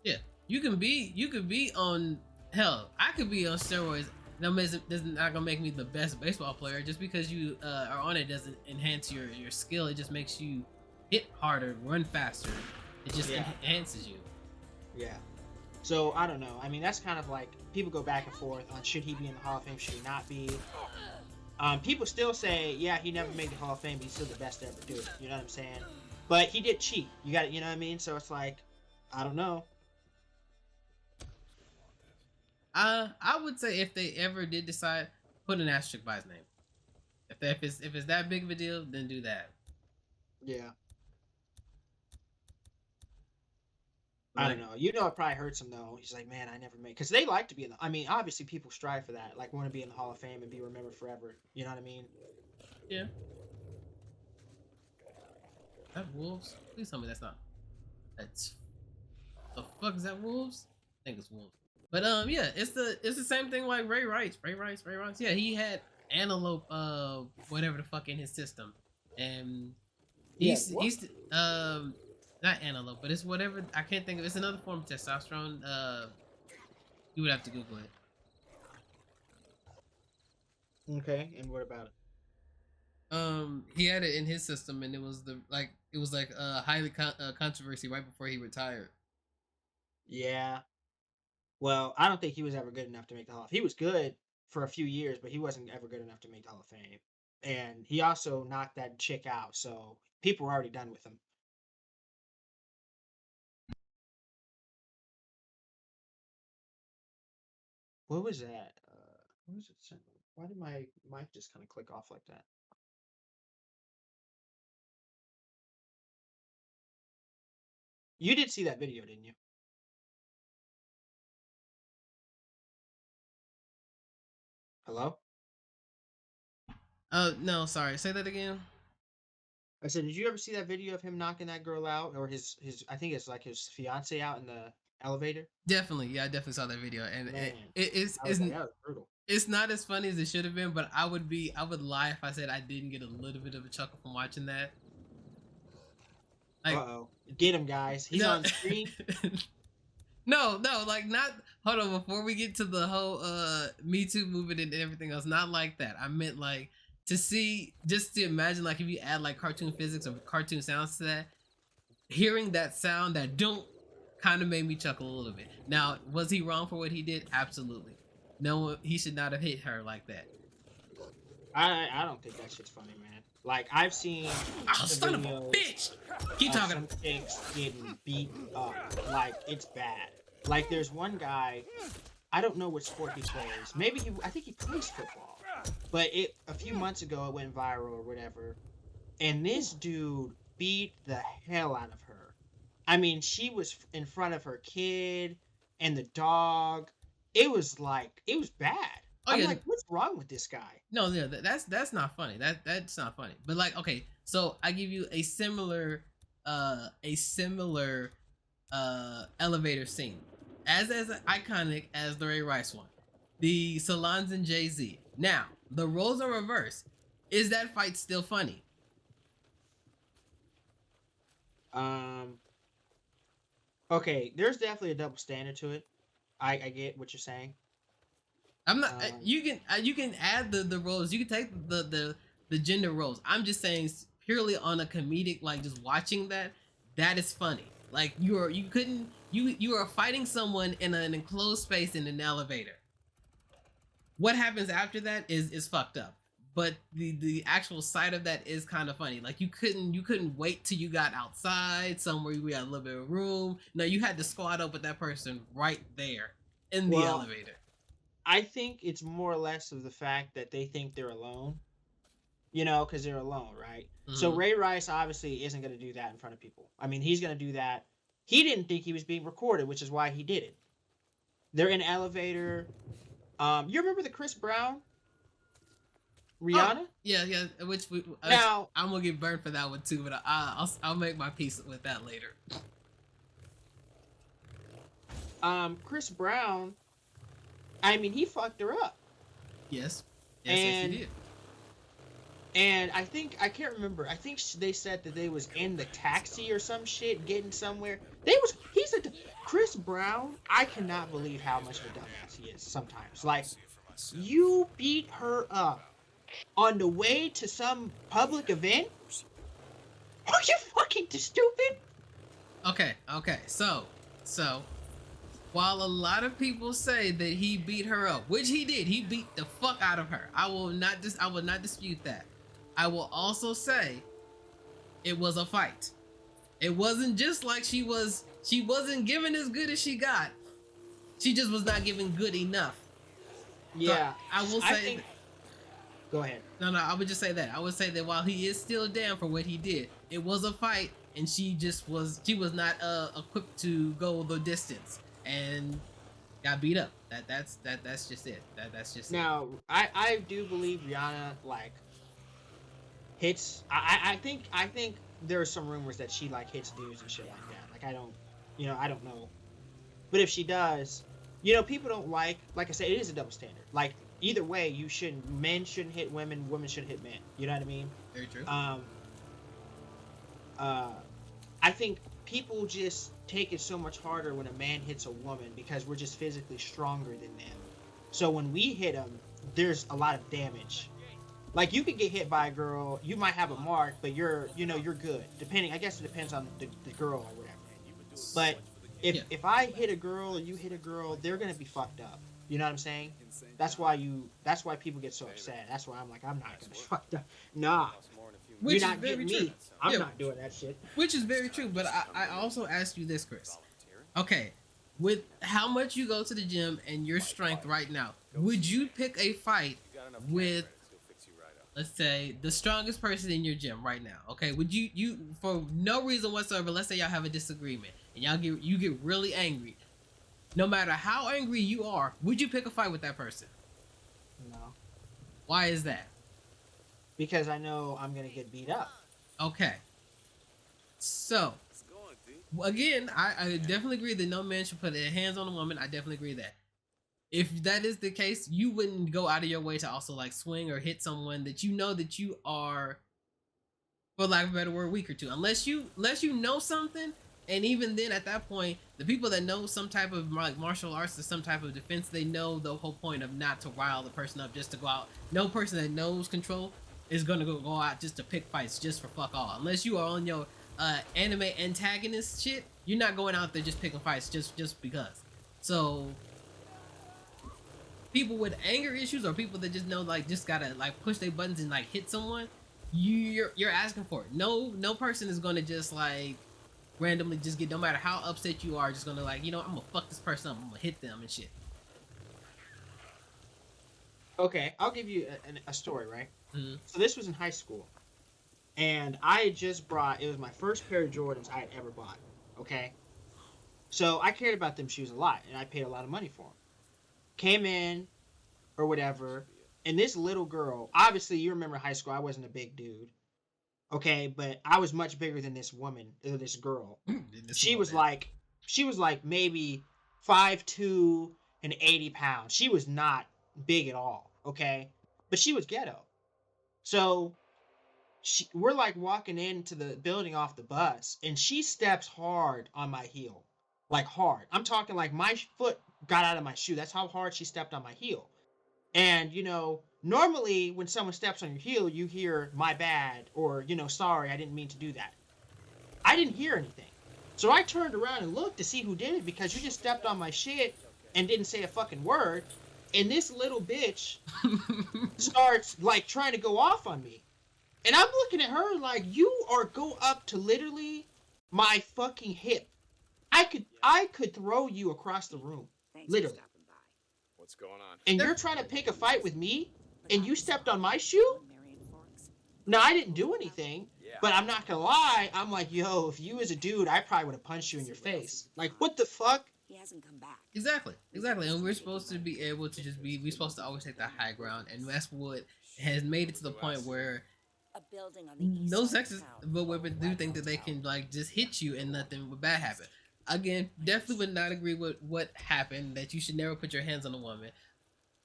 Yeah, you can be on hell. I could be on steroids. That's not gonna make me the best baseball player. Just because you are on it doesn't enhance your skill. It just makes you hit harder, run faster. It just enhances you. Yeah. So I don't know. I mean, that's kind of like people go back and forth on should he be in the Hall of Fame, should he not be. People still say, yeah, he never made the Hall of Fame, but he's still the best to ever do it. You know what I'm saying? But he did cheat. You got it. You know what I mean? So it's like, I don't know. I would say if they ever did decide, put an asterisk by his name. If it's that big of a deal, then do that. Yeah. I don't know. You know, it probably hurts him though. He's like, man, I never made, because they like to be in the. I mean, obviously, people strive for that. Like, want to be in the Hall of Fame and be remembered forever. You know what I mean? Yeah. That wolves? Please tell me that's not. That's the fuck is that wolves? I think it's wolves. But yeah, it's the same thing like Ray Rice. Yeah, he had antelope whatever the fuck in his system, and he's not antelope, but it's whatever, I can't think of. It's another form of testosterone. You would have to Google it. Okay, and what about it? He had it in his system, and it was highly controversy right before he retired. Yeah. Well, I don't think he was ever good enough to make the Hall of Fame. He was good for a few years, but he wasn't ever good enough to make the Hall of Fame. And he also knocked that chick out, so people were already done with him. What was that? What was it? Why did my mic just kind of click off like that? You did see that video, didn't you? Hello? No, sorry. Say that again. I said, did you ever see that video of him knocking that girl out, or his I think it's like his fiance out in the elevator? Definitely, yeah, I definitely saw that video, and Man, it's that was brutal. It's not as funny as it should have been, but I would lie if I said I didn't get a little bit of a chuckle from watching that. Like, Uh-oh. Get him, guys. He's on screen. No, like not. Hold on, before we get to the whole Me Too movement and everything else, not like that. I meant like to see, just to imagine, like if you add like cartoon physics or cartoon sounds to that, hearing that sound, that don't, kind of made me chuckle a little bit. Now, was he wrong for what he did? Absolutely. No, he should not have hit her like that. I don't think that shit's funny, man. Like, I've seen son of a bitch! Keep talking. Some chicks getting beat up. Like, it's bad. Like, there's one guy, I don't know what sport he plays. Maybe I think he plays football. But a few months ago, it went viral or whatever. And this dude beat the hell out of her. I mean, she was in front of her kid and the dog. It was bad. Oh, I'm yeah. like, what's wrong with this guy? No, yeah, that's not funny. That's not funny. But like, okay, so I give you a similar elevator scene, as iconic as the Ray Rice one, the Solange and Jay-Z. Now the roles are reversed. Is that fight still funny? Okay, there's definitely a double standard to it. I get what you're saying. I'm not. You can add the roles. You can take the gender roles. I'm just saying purely on a comedic, like just watching that is funny. Like you are fighting someone in an enclosed space in an elevator. What happens after that is fucked up. But the actual sight of that is kind of funny. Like you couldn't wait till you got outside somewhere we had a little bit of room. No, you had to squat up with that person right there in the elevator. I think it's more or less of the fact that they think they're alone, you know, because they're alone, right? Mm-hmm. So Ray Rice obviously isn't going to do that in front of people. I mean, he's going to do that. He didn't think he was being recorded, which is why he did it. They're in an elevator. You remember the Chris Brown? Rihanna? Oh, yeah. Which now I'm gonna get burned for that one too, but I'll make my peace with that later. Chris Brown. I mean, he fucked her up. Yes, he did. And I can't remember. I think they said that they was in the taxi or some shit, getting somewhere. Chris Brown, I cannot believe how much of a dumbass he is sometimes. Like, See it for myself. you beat her up on the way to some public event? Are you fucking stupid? Okay. So while a lot of people say that he beat her up, which he did, he beat the fuck out of her. I will not dispute that. I will also say it was a fight. It wasn't just like she wasn't giving as good as she got. She just was not giving good enough. Yeah. So I will say Go ahead. no, I would just say that. I would say that while he is still down for what he did, it was a fight, and she was not equipped to go the distance and got beat up. That's just it. That's just Now, I do believe Rihanna like hits. I think there are some rumors that she like hits dudes and shit like that. Like I don't know. But if she does, people don't like I said, it is a double standard. Like either way, men shouldn't hit women, women should hit men. You know what I mean? Very true. I think people just take it so much harder when a man hits a woman because we're just physically stronger than them. So when we hit them, there's a lot of damage. Like you could get hit by a girl, you might have a mark, but you're good. I guess it depends on the girl or whatever. But if I hit a girl or you hit a girl, they're gonna be fucked up. You know what I'm saying? That's why people get so upset. That's why I'm like, I'm not gonna be fucked up. Nah. Which You're is not very getting true. me. I'm Yeah. not doing that shit. Which is very true. But I also ask you this, Chris. Okay, with how much you go to the gym and your strength right now, would you pick a fight with, let's say, the strongest person in your gym right now? Okay, would you for no reason whatsoever? Let's say y'all have a disagreement and you get really angry. No matter how angry you are, would you pick a fight with that person? No. Why is that? Because I know I'm gonna get beat up. Okay. So, again, I definitely agree that no man should put their hands on a woman. I definitely agree that. If that is the case, you wouldn't go out of your way to also like swing or hit someone that you know that you are, for lack of a better word, weaker to. Unless you know something, and even then at that point, the people that know some type of like martial arts or some type of defense, they know the whole point of not to rile the person up just to go out. No person that knows control is gonna go out just to pick fights just for fuck all. Unless you are on your anime antagonist shit, you're not going out there just picking fights just because. So people with anger issues or people that just know like just gotta like push their buttons and like hit someone, you're asking for it. No person is gonna just like randomly just get, no matter how upset you are, just gonna like, I'm gonna fuck this person up, I'm gonna hit them and shit. Okay, I'll give you a story, right? Mm-hmm. So this was in high school, and I had just it was my first pair of Jordans I had ever bought, okay? So I cared about them shoes a lot, and I paid a lot of money for them. Came in, or whatever, and this little girl, obviously you remember high school, I wasn't a big dude, okay? But I was much bigger than this woman, or this girl. She was like maybe 5'2" and 80 pounds. She was not big at all, okay? But she was ghetto. So we're like walking into the building off the bus, and she steps hard on my heel. Like hard. I'm talking like my foot got out of my shoe. That's how hard she stepped on my heel. And, normally when someone steps on your heel, you hear my bad or, sorry, I didn't mean to do that. I didn't hear anything. So I turned around and looked to see who did it because you just stepped on my shit and didn't say a fucking word. And this little bitch starts like trying to go off on me. And I'm looking at her like, you are go up to literally my fucking hip. I could throw you across the room. Literally. What's going on? And you're trying to pick a fight with me? And you stepped on my shoe? No, I didn't do anything. But I'm not gonna lie, I'm like, yo, if you was a dude, I probably would have punched you in your face. Like, what the fuck? He hasn't come back. Exactly. And we're supposed to be able to we're supposed to always take the high ground, and that's what has made it to the point where A building on the east no side of sexist, town. but women do think that they can like just hit you and nothing would bad happen. Again, definitely would not agree with what happened, that you should never put your hands on a woman.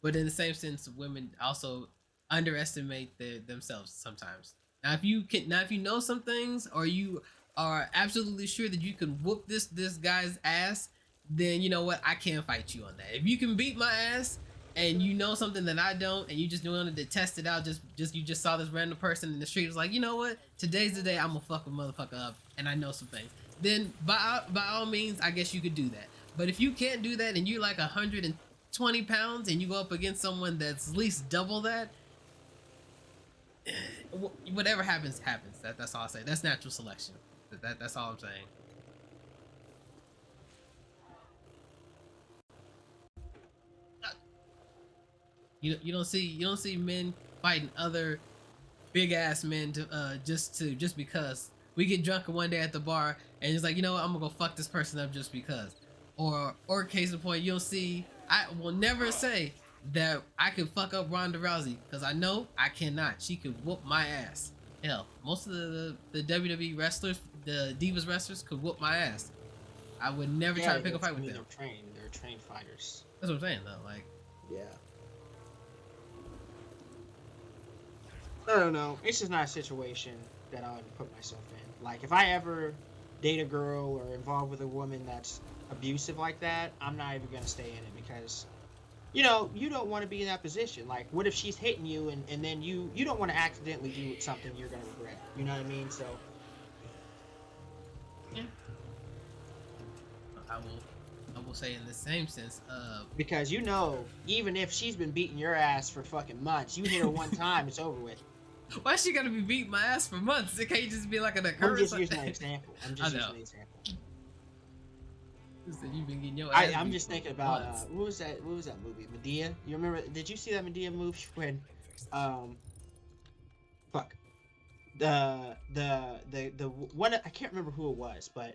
But in the same sense, women also underestimate themselves sometimes. Now, if you know some things, or you are absolutely sure that you can whoop this guy's ass, then you know what? I can't fight you on that. If you can beat my ass and you know something that I don't, and you just wanted to test it out, you just saw this random person in the street, was like, you know what? Today's the day I'm gonna fuck a motherfucker up, and I know some things. Then by all means, I guess you could do that. But if you can't do that, and you're like 120 pounds, and you go up against someone that's at least double that, whatever happens, happens. That's all I say. That's natural selection. That's all I'm saying. You don't see men fighting other big ass men to just because we get drunk one day at the bar and it's like, you know what, I'm gonna go fuck this person up just because. Or case in point, you'll see, I will never say that I can fuck up Ronda Rousey, because I know I cannot. She could whoop my ass. Hell, most of the WWE wrestlers, the Divas wrestlers, could whoop my ass. I would never try to pick a fight with them. They're trained fighters. That's what I'm saying though. Like, yeah. I don't know. It's just not a situation that I would put myself in. Like, if I ever date a girl or involved with a woman that's abusive like that, I'm not even gonna stay in it, because you know, you don't want to be in that position. Like, what if she's hitting you and then you don't want to accidentally do something you're gonna regret. You know what I mean? So yeah. I will say in the same sense, because you know, even if she's been beating your ass for fucking months, you hit her one time, it's over with. Why is she gonna be beating my ass for months? It can't just be like an I'm occurrence. just using an example. You've been getting your ass I'm beat just thinking for about months. what was that movie, Medea? You remember? Did you see that Medea movie when fuck the one, I can't remember who it was, but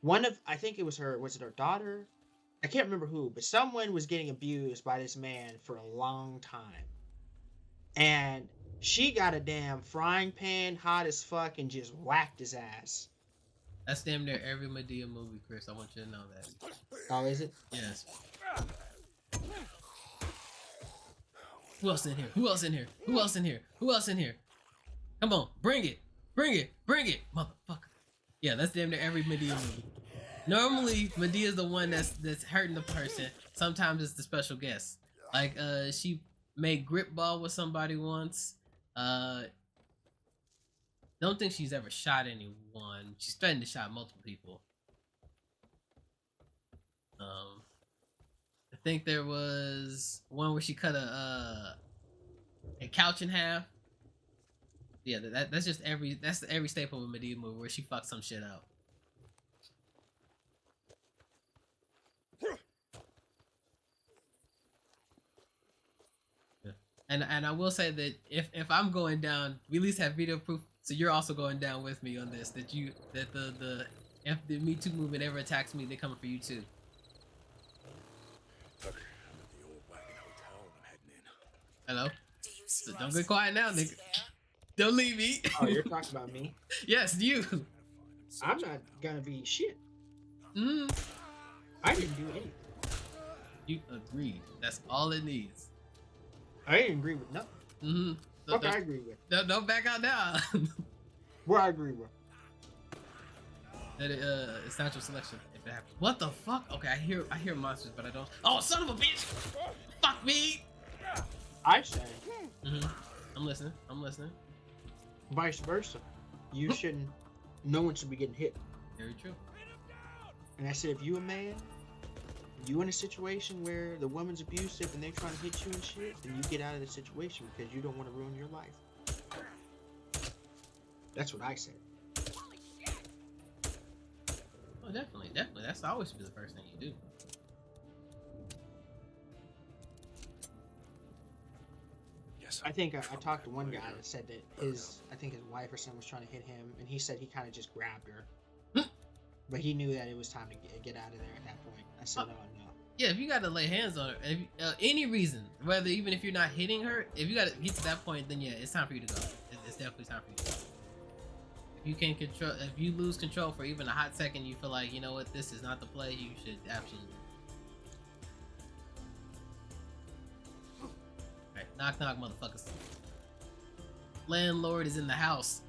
one of, I think it was her, was it her daughter? I can't remember who, but someone was getting abused by this man for a long time, and she got a damn frying pan hot as fuck and just whacked his ass. That's damn near every Medea movie, Chris. I want you to know that. Oh, is it? Yes. Who else in here? Who else in here? Who else in here? Who else in here? Come on, bring it. Bring it. Bring it, motherfucker. Yeah, that's damn near every Medea movie. Normally, Medea's the one that's hurting the person. Sometimes it's the special guest. Like, she made grip ball with somebody once. Don't think she's ever shot anyone. She's threatened to shot multiple people. I think there was one where she cut a couch in half. Yeah, that's just every staple of a Medea movie where she fucks some shit out. Yeah. And I will say that if I'm going down, we at least have video proof. So you're also going down with me on this. That if the Me Too movement ever attacks me, they're coming for you too. Tucker, I'm at the old wagon hotel and I'm heading in. Hello. Do you see So don't get quiet now, nigga. Don't leave me. Oh, you're talking about me? Yes, you. I'm not gonna be shit. Mm. I didn't do anything. You agreed. That's all it needs. I didn't agree with nothing. Mm-hmm. So What I agree with? don't back out now. What I agree with? That it's natural selection. If it happens. What the fuck? Okay, I hear monsters, but I don't. Oh, son of a bitch! Fuck me! I say Mm-hmm. I'm listening. I'm listening. vice versa. You shouldn't. No one should be getting hit. Very true. And I said, if you a man, you in a situation where the woman's abusive and they're trying to hit you and shit, then you get out of the situation because you don't want to ruin your life. That's what I said. Oh, definitely. That's always be the first thing you do. Yes. I think I talked to one guy that said that his wife or something was trying to hit him, and he said he kind of just grabbed her. But he knew that it was time to get out of there at that point. I said, oh, no. Yeah, if you got to lay hands on her, if, any reason, whether even if you're not hitting her, if you got to get to that point, then yeah, it's time for you to go. It's definitely time for you to go. If you can't control, if you lose control for even a hot second, you feel like, you know what, this is not the play, you should absolutely. Alright, knock knock, motherfuckers. Landlord is in the house.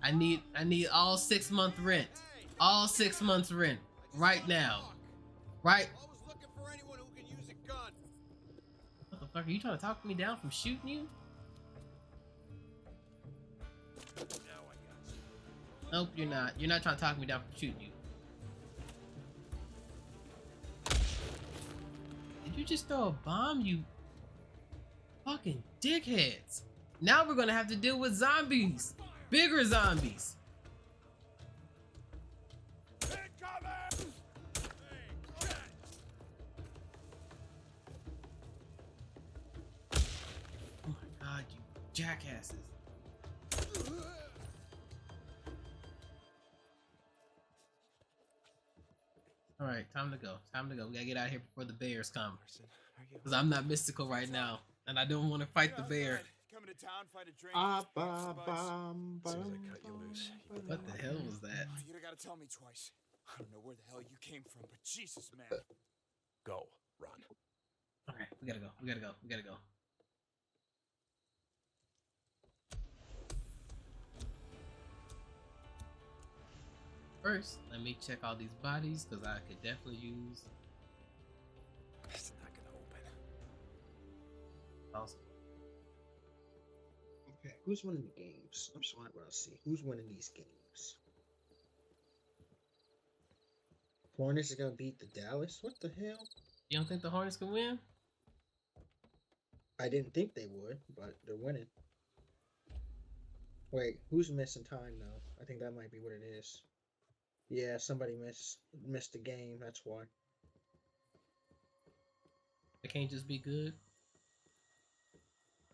I need all 6 month rent. All 6 months rent right now. Right? Always looking for anyone who can use a gun. What the fuck? Are you trying to talk me down from shooting you? Nope, you're not. You're not trying to talk me down from shooting you. Did you just throw a bomb, you fucking dickheads? Now we're gonna have to deal with zombies. Bigger zombies. Oh my god, you jackasses. Alright, time to go. Time to go. We gotta get out of here before the bears come. Because I'm not mystical right now. And I don't want to fight the bear. Coming to town, find a drink. What the hell was that? You don't gotta tell me twice. I don't know where the hell you came from, but Jesus, man. Go, run. Alright, we gotta go. We gotta go. We gotta go. First, let me check all these bodies because I could definitely use. It's not gonna open. Awesome. Okay, who's winning the games? I'm just wondering what I'll see. Who's winning these games? Hornets are gonna beat the Dallas? What the hell? You don't think the Hornets can win? I didn't think they would, but they're winning. Wait, who's missing time though? I think that might be what it is. Yeah, somebody missed the game. That's why. They can't just be good.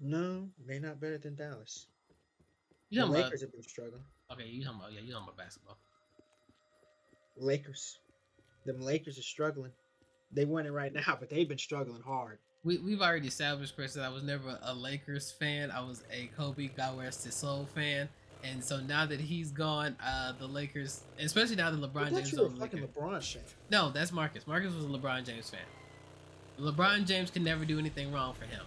No, they're not better than Dallas. You The talking about? Lakers have been struggling. Okay, you talking about? Yeah, you talking about basketball. Lakers. Them Lakers are struggling. They winning right now, but they've been struggling hard. We've already established, Chris, that I was never a Lakers fan. I was a Kobe, God rest his soul fan. And so now that he's gone, the Lakers, especially now that LeBron James is on the fucking Lakers. LeBron fan. No, that's Marcus. Marcus was a LeBron James fan. LeBron James can never do anything wrong for him.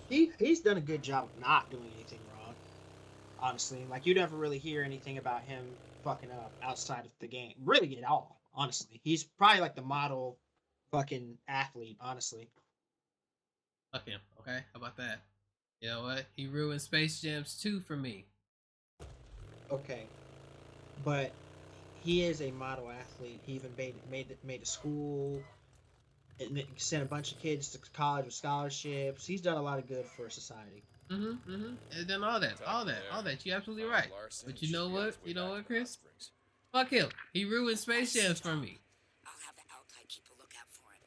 He's done a good job of not doing anything wrong. Honestly, like you never really hear anything about him fucking up outside of the game, really at all. Honestly, he's probably like the model fucking athlete. Honestly, Fuck him, okay? How about that? You know what? He ruined Space Jams 2 for me. okay, but he is a model athlete. He even made a school and sent a bunch of kids to college with scholarships. He's done a lot of good for society. And then all that. You're absolutely right. But you know what? You know what, Chris? Fuck him. He ruined Space Jams for me. I'll have the Altai keep a lookout for him.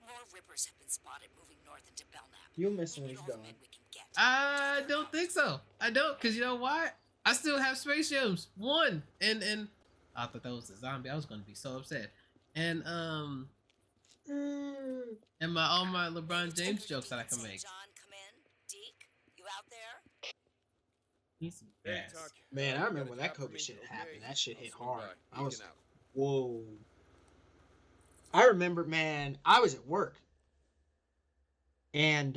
More rippers have been spotted moving north into Belknap. You'll miss him when We need he's all the gone. men we can get. I don't think so. I don't, because you know what? I still have Space Jams 1. And I thought that was a zombie. I was going to be so upset. And all my LeBron James jokes that I can make. John, come in. Deke, you out there? He's some Hey, gas. Tuck. Man, I You remember got when a that job for Kobe me? shit Okay. happened. That shit I'll hit swing hard. by. I was Peeking out. whoa. I remember, man, I was at work. And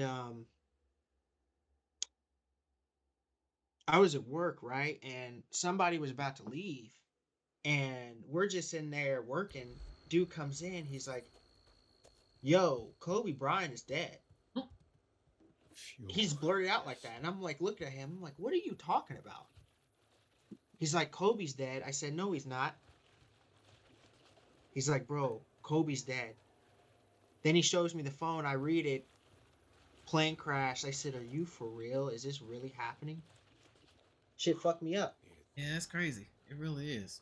I was at work, right? And somebody was about to leave. And we're just in there working. Dude comes in, he's like, yo, Kobe Bryant is dead. He's blurted out like that. And I'm like, looking at him, I'm like, what are you talking about? He's like, Kobe's dead. I said, no, he's not. He's like, bro, Kobe's dead. Then he shows me the phone. I read it. Plane crash. I said, are you for real? Is this really happening? Shit fucked me up. Yeah, that's crazy. It really is.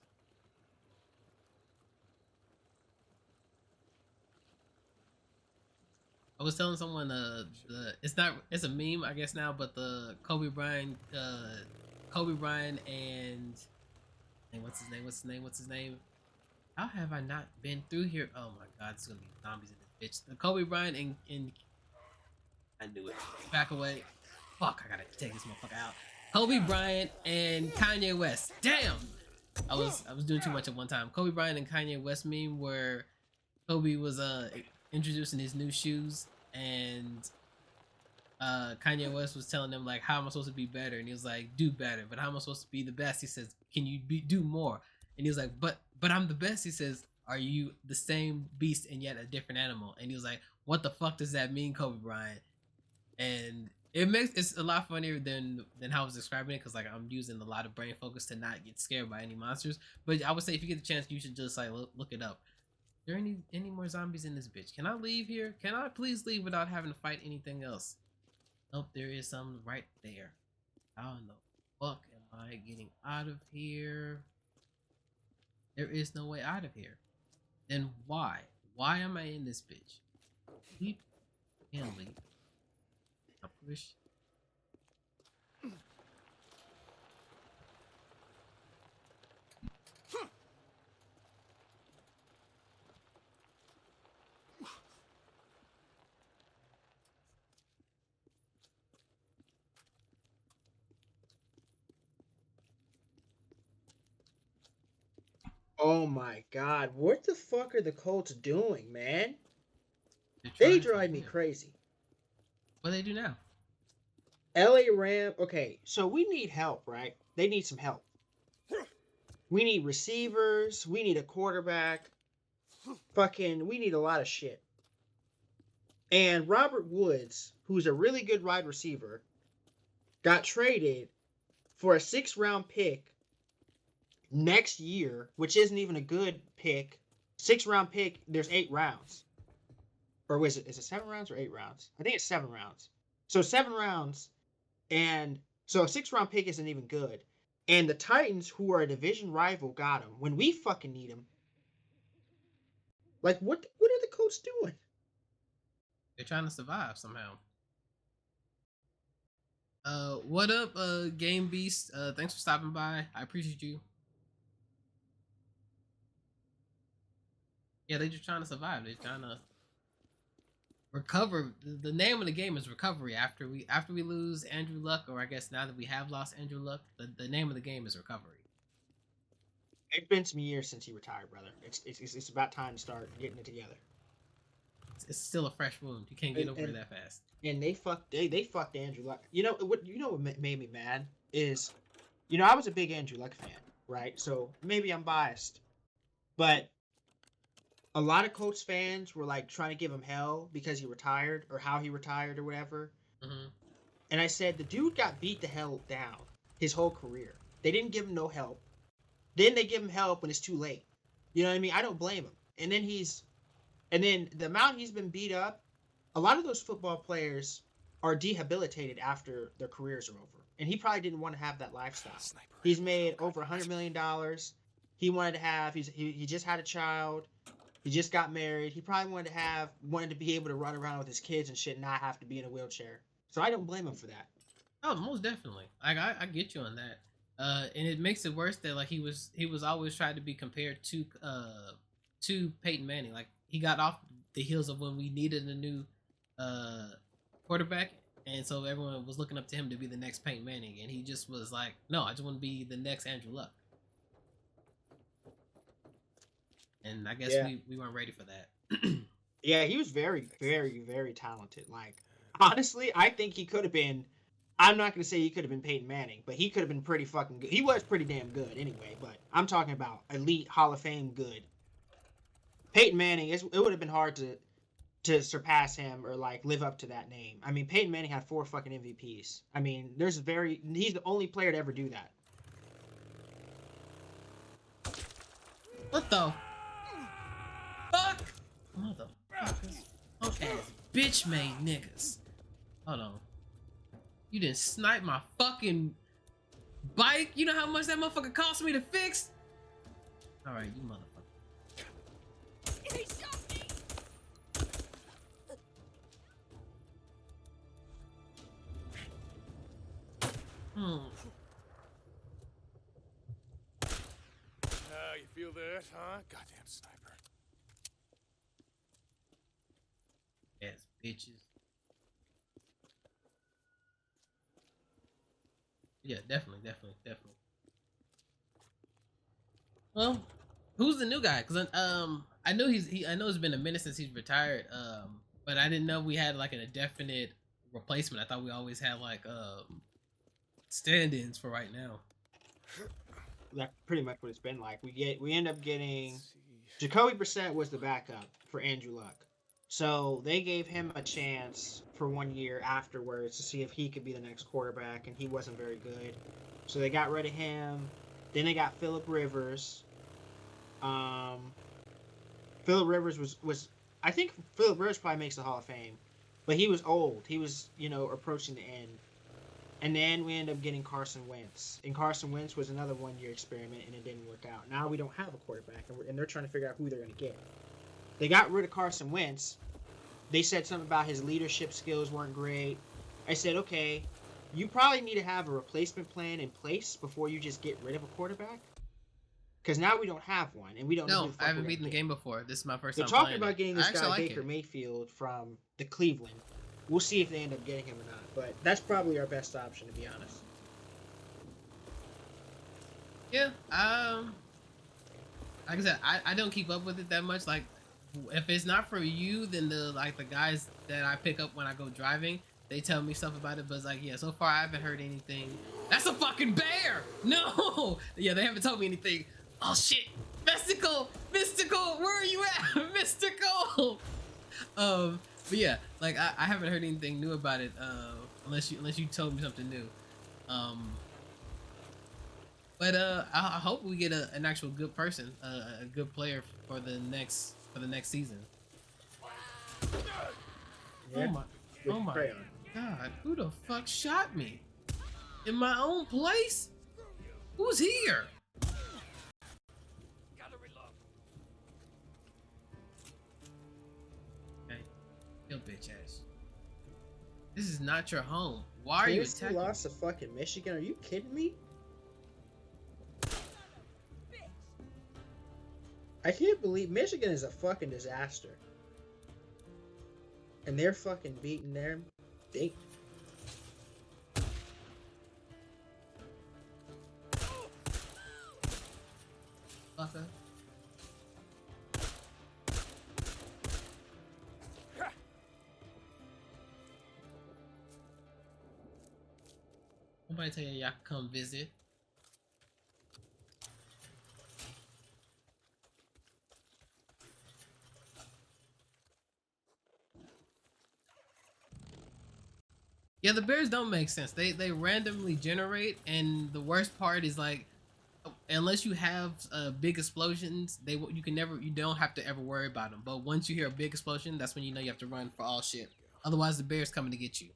I was telling someone it's a meme I guess now, but the Kobe Bryant and what's his name? How have I not been through here? Oh my god, it's gonna be zombies in this bitch. The Kobe Bryant and I knew it. Back away. Fuck, I gotta take this motherfucker out. Kobe Bryant and Kanye West. Damn! I was doing too much at one time. Kobe Bryant and Kanye West meme where Kobe was introducing his new shoes and Kanye West was telling them like, how am I supposed to be better? And he was like, do better. But how am I supposed to be the best? He says, can you do more? And he was like, but I'm the best. He says, are you the same beast and yet a different animal? And he was like, what the fuck does that mean, Kobe Bryant? And it's a lot funnier than how I was describing it, because like I'm using a lot of brain focus to not get scared by any monsters. But I would say if you get the chance, you should just like look it up. Are there any more zombies in this bitch? Can I leave here? Can I please leave without having to fight anything else? Nope, there is some right there. How in the fuck am I getting out of here? There is no way out of here. Then why? Why am I in this bitch? Leave and leave. I push. Oh my god, what the fuck are the Colts doing, man? They're They trying to drive me win. crazy. What do they do now? LA Ram. Okay, so we need help, right? They need some help. We need receivers. We need a quarterback. We need a lot of shit. And Robert Woods, who's a really good wide receiver, got traded for a 6th-round pick next year, which isn't even a good pick. 6th-round pick, there's 8 rounds. Or is it 7 rounds or 8 rounds? I think it's 7 rounds. So 7 rounds, and so a 6th-round pick isn't even good. And the Titans, who are a division rival, got him when we fucking need him. Like, what are the Colts doing? They're trying to survive somehow. What up, Game Beast? Thanks for stopping by. I appreciate you. Yeah, they're just trying to survive. They're trying to recover. The name of the game is recovery. After we lose Andrew Luck, or I guess now that we have lost Andrew Luck, the name of the game is recovery. It's been some years since he retired, brother. It's about time to start getting it together. It's still a fresh wound. You can't get over it that fast. And they fucked Andrew Luck. You know what made me mad is, I was a big Andrew Luck fan, right? So maybe I'm biased, but a lot of Colts fans were like trying to give him hell because he retired or how he retired or whatever. Mm-hmm. And I said the dude got beat the hell down his whole career. They didn't give him no help. Then they give him help when it's too late. You know what I mean? I don't blame him. And then the amount he's been beat up, a lot of those football players are rehabilitated after their careers are over. And he probably didn't want to have that lifestyle. He's made over $100 million. He wanted to have, he just had a child. He just got married. He probably wanted to be able to run around with his kids and shit and not have to be in a wheelchair. So I don't blame him for that. Oh, most definitely. Like I get you on that. And it makes it worse that like he was always tried to be compared to Peyton Manning. Like he got off the heels of when we needed a new quarterback, and so everyone was looking up to him to be the next Peyton Manning, and he just was like, no, I just want to be the next Andrew Luck. And I guess we weren't ready for that. Yeah, he was very, very, very talented. Like, honestly, I think he could have been, I'm not going to say he could have been Peyton Manning, but he could have been pretty fucking good. He was pretty damn good anyway, but I'm talking about elite Hall of Fame good. Peyton Manning, it would have been hard to surpass him or like live up to that name. I mean, Peyton Manning had 4 fucking MVPs. I mean, he's the only player to ever do that. What the fuck? Motherfuckers. Punk ass bitch made niggas. Hold on. You didn't snipe my fucking bike? You know how much that motherfucker cost me to fix? Alright, you motherfucker. He shot me! You feel that, huh? Goddamn sniper. Ass bitches. Yeah, definitely. Well, who's the new guy? Cause I know I know it's been a minute since he's retired. But I didn't know we had like an indefinite replacement. I thought we always had like stand-ins for right now. That's pretty much what it's been like. We end up getting Jacoby Brissett was the backup for Andrew Luck. So they gave him a chance for 1 year afterwards to see if he could be the next quarterback, and he wasn't very good. So they got rid of him. Then they got Phillip Rivers. Phillip Rivers was I think Phillip Rivers probably makes the Hall of Fame, but he was old. He was approaching the end. And then we ended up getting Carson Wentz. And Carson Wentz was another 1-year experiment, and it didn't work out. Now we don't have a quarterback, and they're trying to figure out who they're going to get. They got rid of Carson Wentz. They said something about his leadership skills weren't great. I said, okay, you probably need to have a replacement plan in place before you just get rid of a quarterback. Because now we don't have one, and we don't know who the fuck I haven't we're beaten the gonna game before. This is my first They're time talking playing about it. getting this I actually guy like Baker it. Mayfield from the Cleveland. We'll see if they end up getting him or not, but that's probably our best option, to be honest. Yeah, like I said, I don't keep up with it that much. Like, if it's not for you, then the guys that I pick up when I go driving, they tell me stuff about it. But it's like, yeah, so far I haven't heard anything. That's a fucking bear! No! Yeah, they haven't told me anything. Oh shit! Mystical! Where are you at? Mystical! But yeah, like I haven't heard anything new about it. Unless you told me something new. But I hope we get an actual good person, a good player for the next season. Yeah. Oh my god! Who the fuck shot me? In my own place? Who's here? Okay, yo bitch ass. This is not your home. Why are you Tennessee attacking? lost to fucking Michigan. Are you kidding me? I can't believe Michigan is a fucking disaster. And they're fucking beating them. They... Fucker. Somebody tell you y'all can come visit. Yeah, the bears don't make sense. They randomly generate, and the worst part is like, unless you have big explosions, you don't have to ever worry about them. But once you hear a big explosion, that's when you know you have to run for all shit. Otherwise, the bear's coming to get you,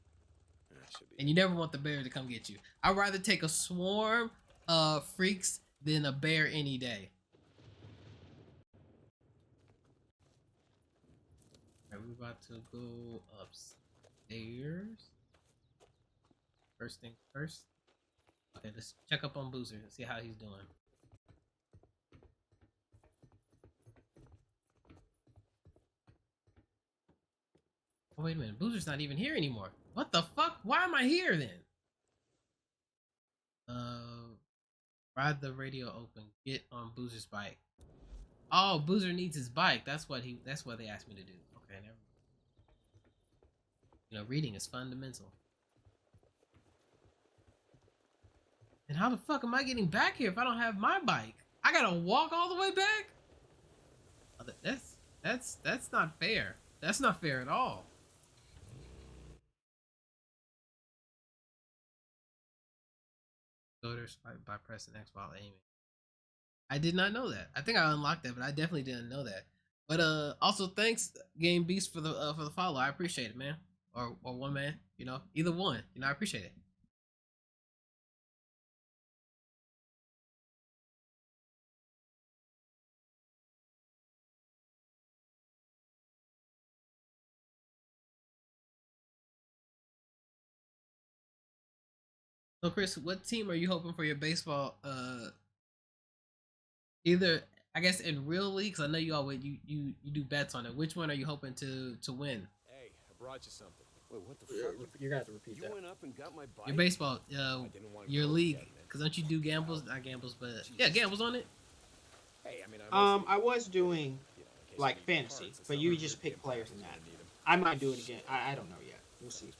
and you never want the bear to come get you. I'd rather take a swarm of freaks than a bear any day. Alright, we're about to go upstairs. First thing first. Okay, let's check up on Boozer and see how he's doing. Oh, wait a minute. Boozer's not even here anymore. What the fuck? Why am I here then? Ride the radio open. Get on Boozer's bike. Oh, Boozer needs his bike. That's what they asked me to do. Okay, never mind. Reading is fundamental. And how the fuck am I getting back here if I don't have my bike? I gotta walk all the way back? Oh, that's not fair. That's not fair at all. Go to by pressing X while aiming. I did not know that. I think I unlocked that, but I definitely didn't know that. But also thanks Game Beast for the follow. I appreciate it, man. Or one man, either one. I appreciate it. So Chris, what team are you hoping for your baseball? Either I guess in real leagues. I know you always you do bets on it. Which one are you hoping to win? Hey, I brought you something. Wait, what the fuck? You're gonna have to repeat You that. went up and got my bike? Your baseball, I didn't want to your go league. again, man. Because don't you do gambles? Not gambles, but yeah, gambles on it. Hey, I mean, I I was doing in case like I need fantasy, parts, it's but not you like just your pick damn players parents in are that. gonna need 'em. I might do it again. I don't know yet. We'll see.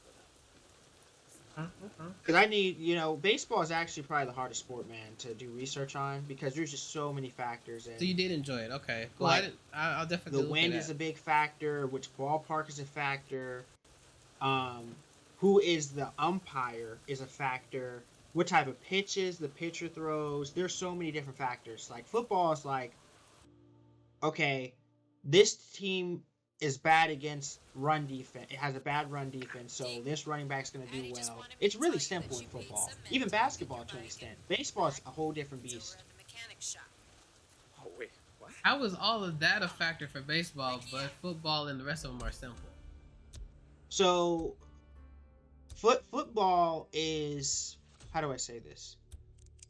Because I need, baseball is actually probably the hardest sport, man, to do research on because there's just so many factors. And So you did enjoy it, okay? Cool. like I'll definitely the look at wind is that. a big factor, which ballpark is a factor, who is the umpire is a factor, what type of pitches the pitcher throws. There's so many different factors. Like football is like, okay, this team is bad against run defense. It has a bad run defense, so this running back's going to do well. It's really simple in football. Even basketball to an extent. Baseball is a whole different beast. Oh wait, what? How was all of that a factor for baseball, but football and the rest of them are simple? So, football is, how do I say this?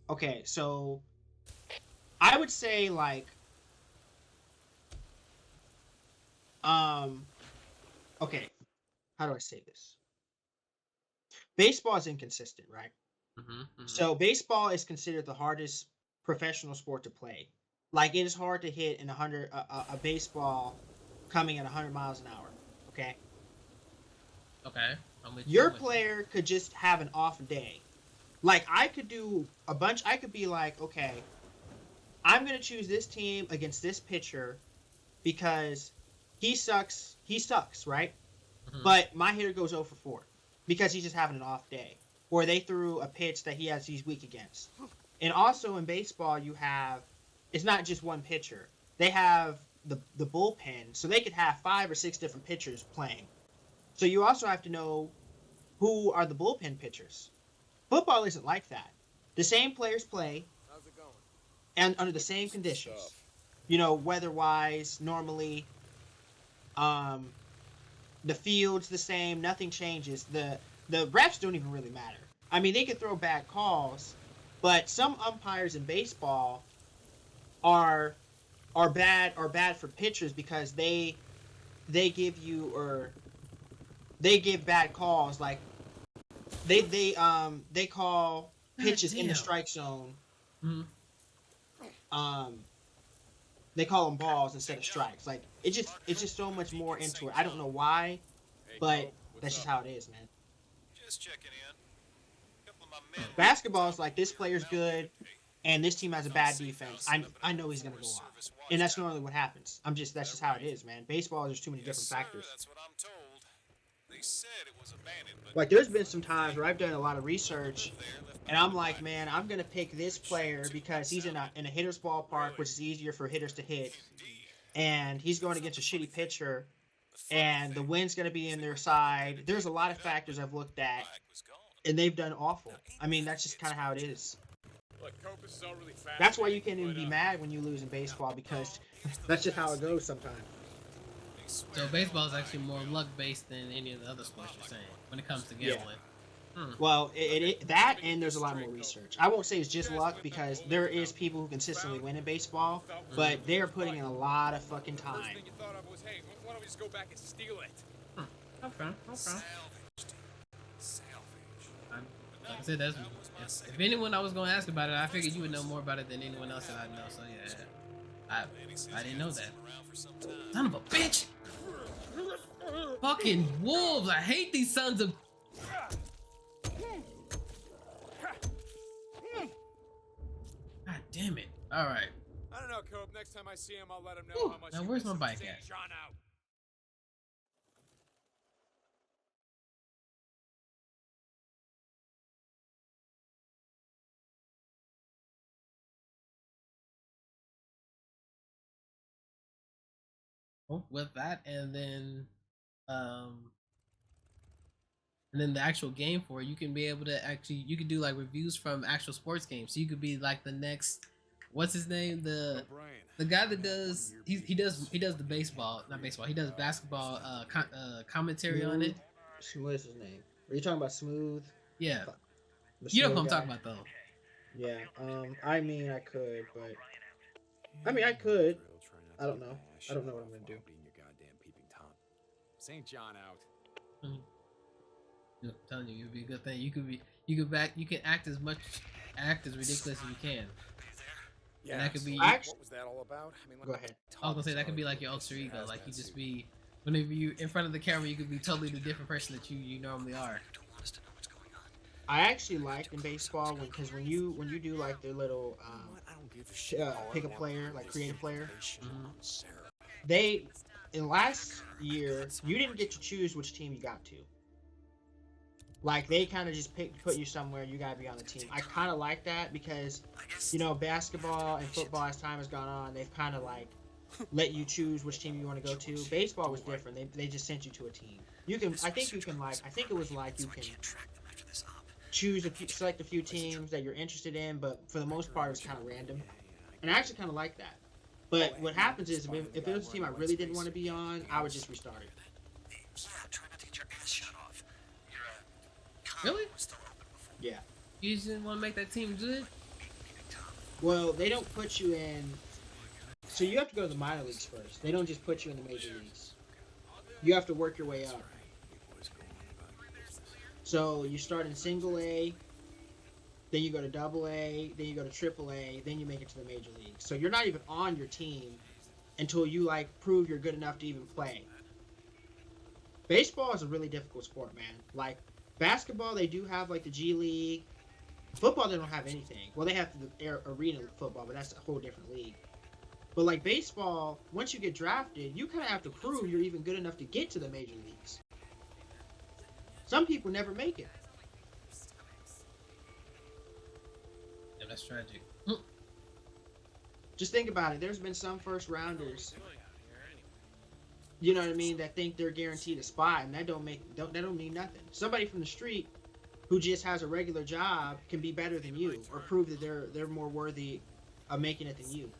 Okay, so I would say like, okay, how do I say this? Baseball is inconsistent, right? So baseball is considered the hardest professional sport to play. Like it is hard to hit in a baseball coming at 100 miles an hour. Okay. Okay. I'm with Your you. player could just have an off day. Like I could do a bunch. I could be like, okay, I'm gonna choose this team against this pitcher because he sucks. He sucks, right? But my hitter goes 0 for 4 because he's just having an off day, or they threw a pitch that he's weak against. And also in baseball, you have, it's not just one pitcher. They have the bullpen, so they could have 5 or 6 different pitchers playing. So you also have to know who are the bullpen pitchers. Football isn't like that. The same players play How's it going? and under the same conditions. Stuff. Weather-wise, normally, the field's the same. Nothing changes. The refs don't even really matter. I mean, they could throw bad calls, but some umpires in baseball are bad for pitchers because they give you they give bad calls. Like they call pitches in the strike zone. They call them balls instead of strikes. Like it's just so much more into it. I don't know why, but that's just how it is, man. Just checking in. Couple of my men. Basketball is like this player's good, and this team has a bad defense. I know he's gonna go off, and that's normally what happens. That's just how it is, man. Baseball, there's too many Yes, different sir, factors. that's what I'm told. They said it was abandoned, but Like there's been some times where I've done a lot of research, and I'm like, man, I'm gonna pick this player because he's in a hitter's ballpark, which is easier for hitters to hit, and he's going against a shitty pitcher, and the wind's gonna be in their side. There's a lot of factors I've looked at, and they've done awful. I mean, that's just kind of how it is. Look, Cope, this is all really fast. That's why you can't even be mad when you lose in baseball because that's just how it goes sometimes. So baseball is actually more luck based than any of the other sports you're saying when it comes to Yeah. gambling. Well, that and there's a lot more research. I won't say it's just luck because there is people who consistently win in baseball, but they are putting in a lot of fucking First time. thing you thought of was, hey, why don't we just go back and steal it? Okay. salvaged. Salvage. Like I said, if anyone I was going to ask about it, I figured you would know more about it than anyone else that I know. So yeah, I didn't know that. Around for some time. Son of a bitch! Fucking wolves! I hate these sons of. God damn it! All right. I don't know, Cope. Next time I see him, I'll let him know Ooh, how much. now you where's miss my him bike St. at? John out. With that, and then the actual game for it, you can be able to you can do like reviews from actual sports games. So you could be like the next, what's his name, the guy that does he does the baseball, not baseball, he does basketball commentary on it. What's his name? Are you talking about Smooth? Yeah, The you know what smooth I'm guy? talking about though. Yeah. I mean, I could, but I could. I don't know. I don't know what I'm gonna do. Being your goddamn peeping Tom. St. John out. I'm telling you, it'd be a good thing. You can act as ridiculous as you can. Yeah. And that could be. Actually, What was that all about? I mean, go ahead. I was gonna say that could be like your alter ego. Like you just be, whenever you in front of the camera, you could be totally the different person that you normally are. I actually liked in baseball because when you do like their little You know what? I don't give a shit. All I pick a want player, from like this create a player, information Mhm. on Sarah. they in last year you didn't get to choose which team you got to. Like they kind of just put you somewhere. You gotta be on the team. I kind of like that because, basketball and football as time has gone on, they've kind of like let you choose which team you want to go to. Baseball was different. They just sent you to a team. You can I think you can like I think it was like you can select a few teams that you're interested in, but for the most part it was kind of random. And I actually kind of like that. But what happens is if it was a team I really didn't want to be on, I would just restart it. Yeah, try not to get your ass shot off. Your Really? was still open before. Yeah. You just didn't want to make that team good? Well, they don't put you in. So you have to go to the minor leagues first. They don't just put you in the major leagues. You have to work your way up. So you start in single A, then you go to double A, then you go to triple A, then you make it to the major leagues. So you're not even on your team until you like prove you're good enough to even play. Baseball is a really difficult sport, man. Like basketball, they do have like the G League. Football, they don't have anything. Well, they have the arena football, but that's a whole different league. But like baseball, once you get drafted, you kind of have to prove you're even good enough to get to the major leagues. Some people never make it. Yeah, that's tragic. Just think about it. There's been some first rounders, you know what I mean, that think they're guaranteed a spot, and that don't mean nothing. Somebody from the street who just has a regular job can be better than you, or prove that they're more worthy of making it than you.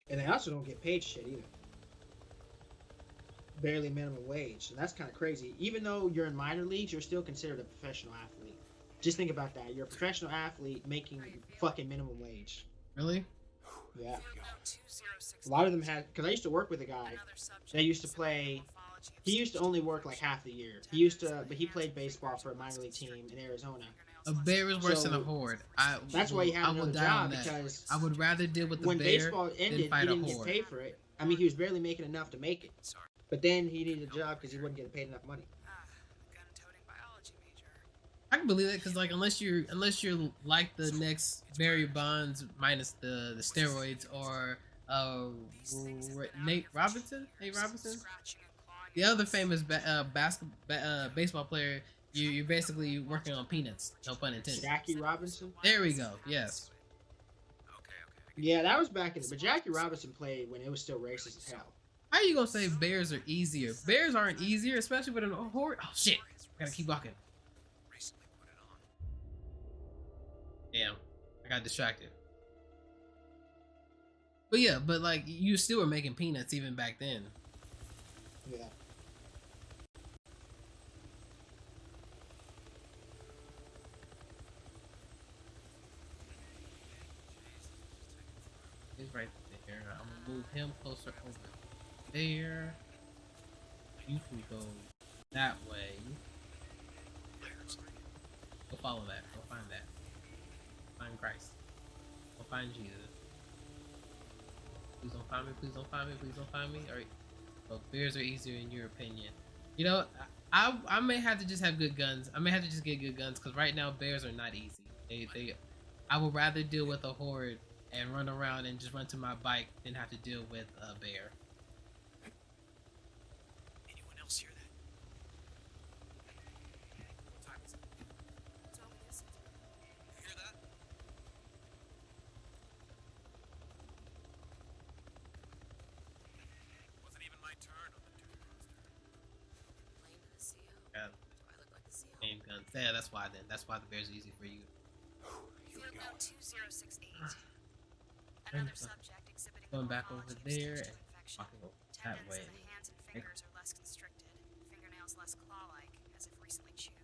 And they also don't get paid shit either. Barely minimum wage. And that's kind of crazy. Even though you're in minor leagues, you're still considered a professional athlete. Just think about that. You're a professional athlete making fucking minimum wage. Really? Yeah. A lot of them had, because I used to work with a guy that used to play, he used to only work like half the year. But he played baseball for a minor league team in Arizona. A bear is worse than a horde. That's why he had another job, because I would rather deal with the when bear baseball than ended, fight he a didn't get horde. paid for it. I mean, he was barely making enough to make it. But then he needed a job because he wasn't getting paid enough money. Gun-toting biology major. I can believe that because like unless you're like the next Barry Bonds minus the steroids or Nate Robinson, the other famous baseball player. You're basically working on peanuts. No pun intended. Jackie Robinson? There we go. Yes. Yeah, that was back in. But Jackie Robinson played when it was still racist as hell. How you gonna say bears are easier? Bears aren't easier, especially with a horde. Oh shit! Gotta keep walking. Damn, I got distracted. But yeah, but like you still were making peanuts even back then. Yeah. He's right there. I'm gonna move him closer over there. You can go that way. Go follow that. Go find that. Find Christ. Go find Jesus. Please don't find me. Please don't find me. Please don't find me. Alright. So bears are easier in your opinion. You know, I may have to just have good guns. I may have to just get good guns because right now bears are not easy. I would rather deal with a horde and run around and just run to my bike than have to deal with a bear. Anyone else hear that? Time is it? You hear that? Wasn't even my turn on the duty roster. Blame the CO. Yeah, Do I look like the CO? aim guns. Yeah, that's why then. That's why the bears are easy for you. Field note 2068. Another Another subject exhibiting Going the back over morphology of there stage and two infection. walking over that Tendons way. in the hands and fingers are less constricted, fingernails less claw-like, as if recently chewed.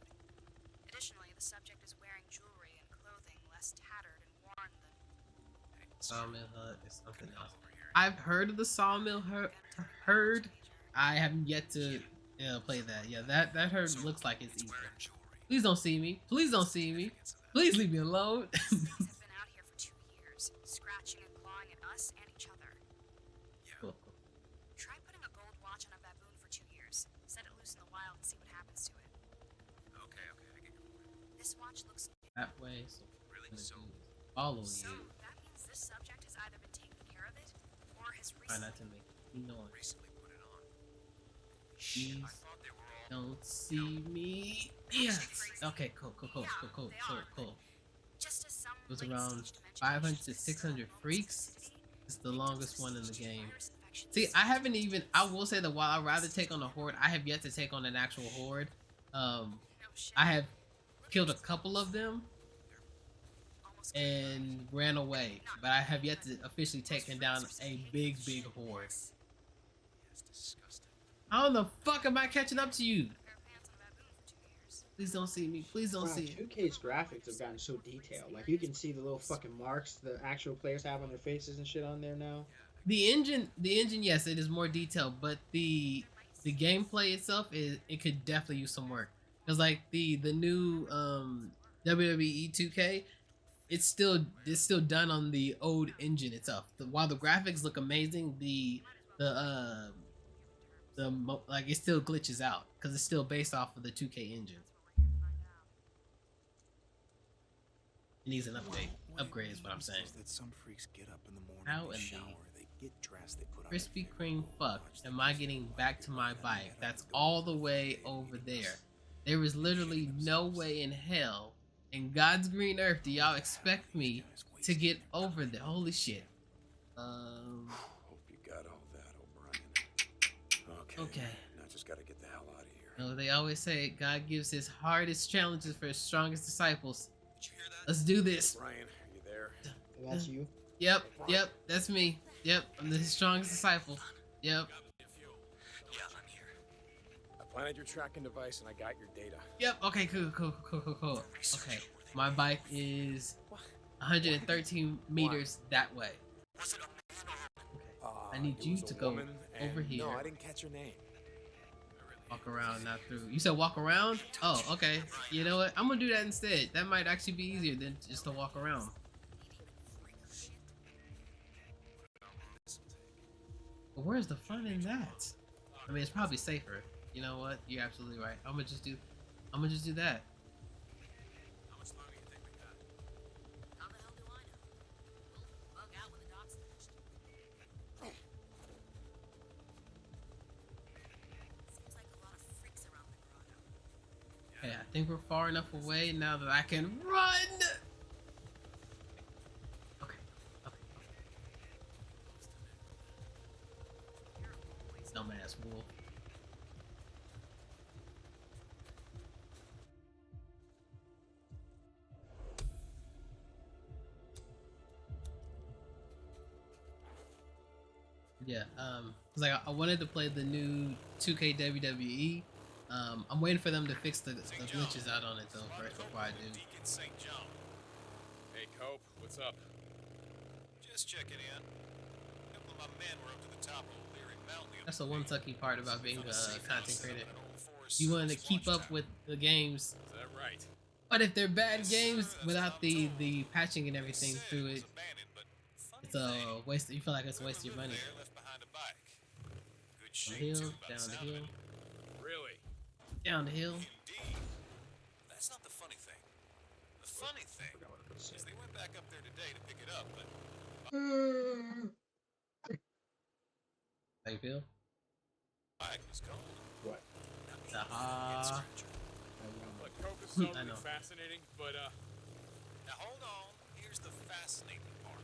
Additionally, the subject is wearing jewelry and clothing less tattered and worn than Sawmill hut is something else. I've heard of the sawmill herd. I haven't yet to play that. Yeah, that herd looks like it's easy. Please don't see me. Please don't see me. Please leave me alone. These things have been out here for 2 years, scratching and clawing at us and each other. Cool. Try putting a gold watch on a baboon This watch looks that way. So Really? I'm So, gonna do is follow so. you. That means this subject has either been taking care of it or has Try recently. not to make any noise. recently put it on. Shit, I Please thought they were all... don't see me. Yes. Okay. Cool. Just as some It was late around stage dementia 500 to patients 600 almost freaks. appear to be, It's the victims of longest one in the stage game. virus infections. See, I haven't even. I will say that while I'd rather take on a horde, I have yet to take on an actual horde. No shit. I have killed a couple of them Almost and ran away, but I have yet to officially taken down a big horde. Yes, disgusting. How the fuck am I catching up to you? pair of pants on a baboon for 2 years. Please don't see me. Please don't Wow, see me. 2K's graphics have gotten so detailed. Like you can see the little fucking marks the actual players have on their faces and shit on there now. The engine, yes, it is more detailed, but the gameplay itself it could definitely use some work. Cause like the new WWE 2K, it's still done on the old engine itself. While the graphics look amazing, like it still glitches out because it's still based off of the 2K engine. It needs an upgrade is what I'm saying. That some freaks get up in the morning, How they in the shower, they get dressed, they put on Krispy their Kreme favorite fuck watch, am they I brush getting their back teeth, to my and bike? they That's have to go all to the way bed over eating there. this. There is literally no way in hell, in God's green earth, do y'all expect me to get over there? Holy shit. Hope you got all that, O'Brien. Okay. Now just gotta get the hell out of here. You know, they always say God gives his hardest challenges for his strongest disciples. Did you hear that? Let's do this. Brian, are you there? That's you. Yep, that's me. Yep, I'm the strongest disciple. Yep, Yeah, I'm here. I planted your tracking device and I got your data. yep. Okay, cool. Okay, my bike is 113 meters that way. Was it a man or... I need It you was to a go woman, over and here. No, I didn't catch her name. Walk around, not through. You said walk around? Oh, okay. You know what? I'm gonna do that instead. That might actually be easier than just to walk around. But where's the fun in that? I mean, it's probably safer. You know what? You're absolutely right. I'm gonna just do that. How much longer you think we got? How the hell do I know? We'll bug out when the dog's finished. Seems like a lot of freaks around the grotto. Hey, I think we're far enough away now that I can run. Okay. Dumbass wolf. Yeah, cause like I wanted to play the new 2K WWE. I'm waiting for them to fix the glitches out on it though first before I do. Deacon St. John. Hey, Cope, what's up? Just checking in. A couple of my men were up to the top of O'Leary Mountain. the That's other the one day. sucky part about being Found a safe content house set up creator. in an old Forest You want to Service keep launch up tower. with the games, Is that right? but if they're bad Yes, games sir, that's without what I'm the told. patching and They everything said through it it, was abandoned, but funny it's a thing, waste. You feel like it's a whoever waste of your lived money. there left behind a bike. Good Down the shape, hill, too, by the down the sound of hill, it. Really? down the hill. Indeed. That's not the funny thing. The funny thing is they went back up there today to pick it up, but How you feel? bike was gone. What? Aha. Look, Cope is I know. totally fascinating, but, Now hold on. Here's the fascinating part.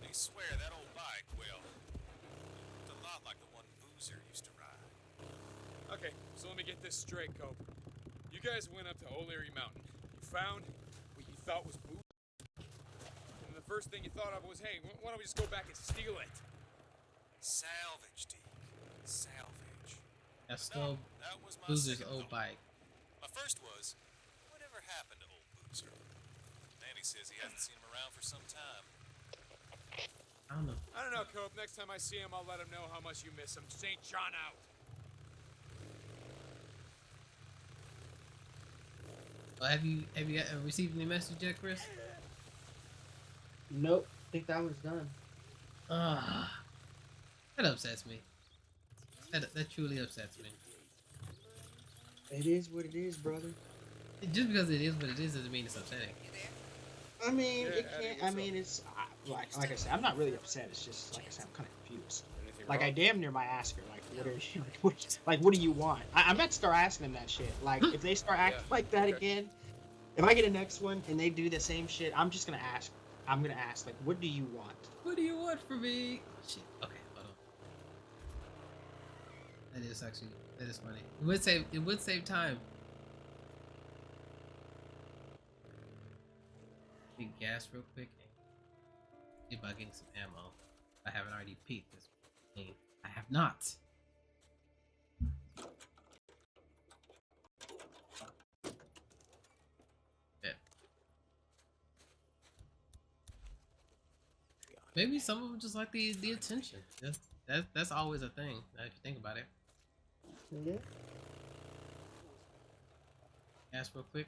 They swear that old bike, well, looked a lot like the one Boozer used to ride. okay, so let me get this straight, Cope. You guys went up to O'Leary Mountain. You found what you thought was booze. And the first thing you thought of was, hey, why don't we just go back and steal it? Salvage, Deke. Salvage. That's No, still that was my Boozer's second old thought. bike. My first was, whatever happened to old Boozer? Danny says he hasn't seen him around for some time. I don't know. I don't know, Cope. Next time I see him, I'll let him know how much you miss him. St. John out. Well, have you received any message yet, Chris? Nope. I think that one's done. Ah, that upsets me. That truly upsets me. It is what it is, brother. Just because it is what it is doesn't mean it's upsetting. I mean, Yeah, it Addy, can't. I what's mean, it's like I said, I'm not really upset. It's just like I said, I'm kind of confused. Anything Like wrong? I damn near might ask her, like, what are you, what do you want? I'm about to start asking them that shit. Like, if they start acting Yeah, like that okay. again, if I get a next one and they do the same shit, I'm just gonna ask. I'm gonna ask, like, what do you want? What do you want from me? Shit. Okay, hold on. That is funny. It would save time. Get gas real quick and see about getting some ammo. I haven't already peeked this thing. I have not. Yeah. Maybe some of them just like the attention. That's always a thing if you think about it. Yeah. Gas real quick.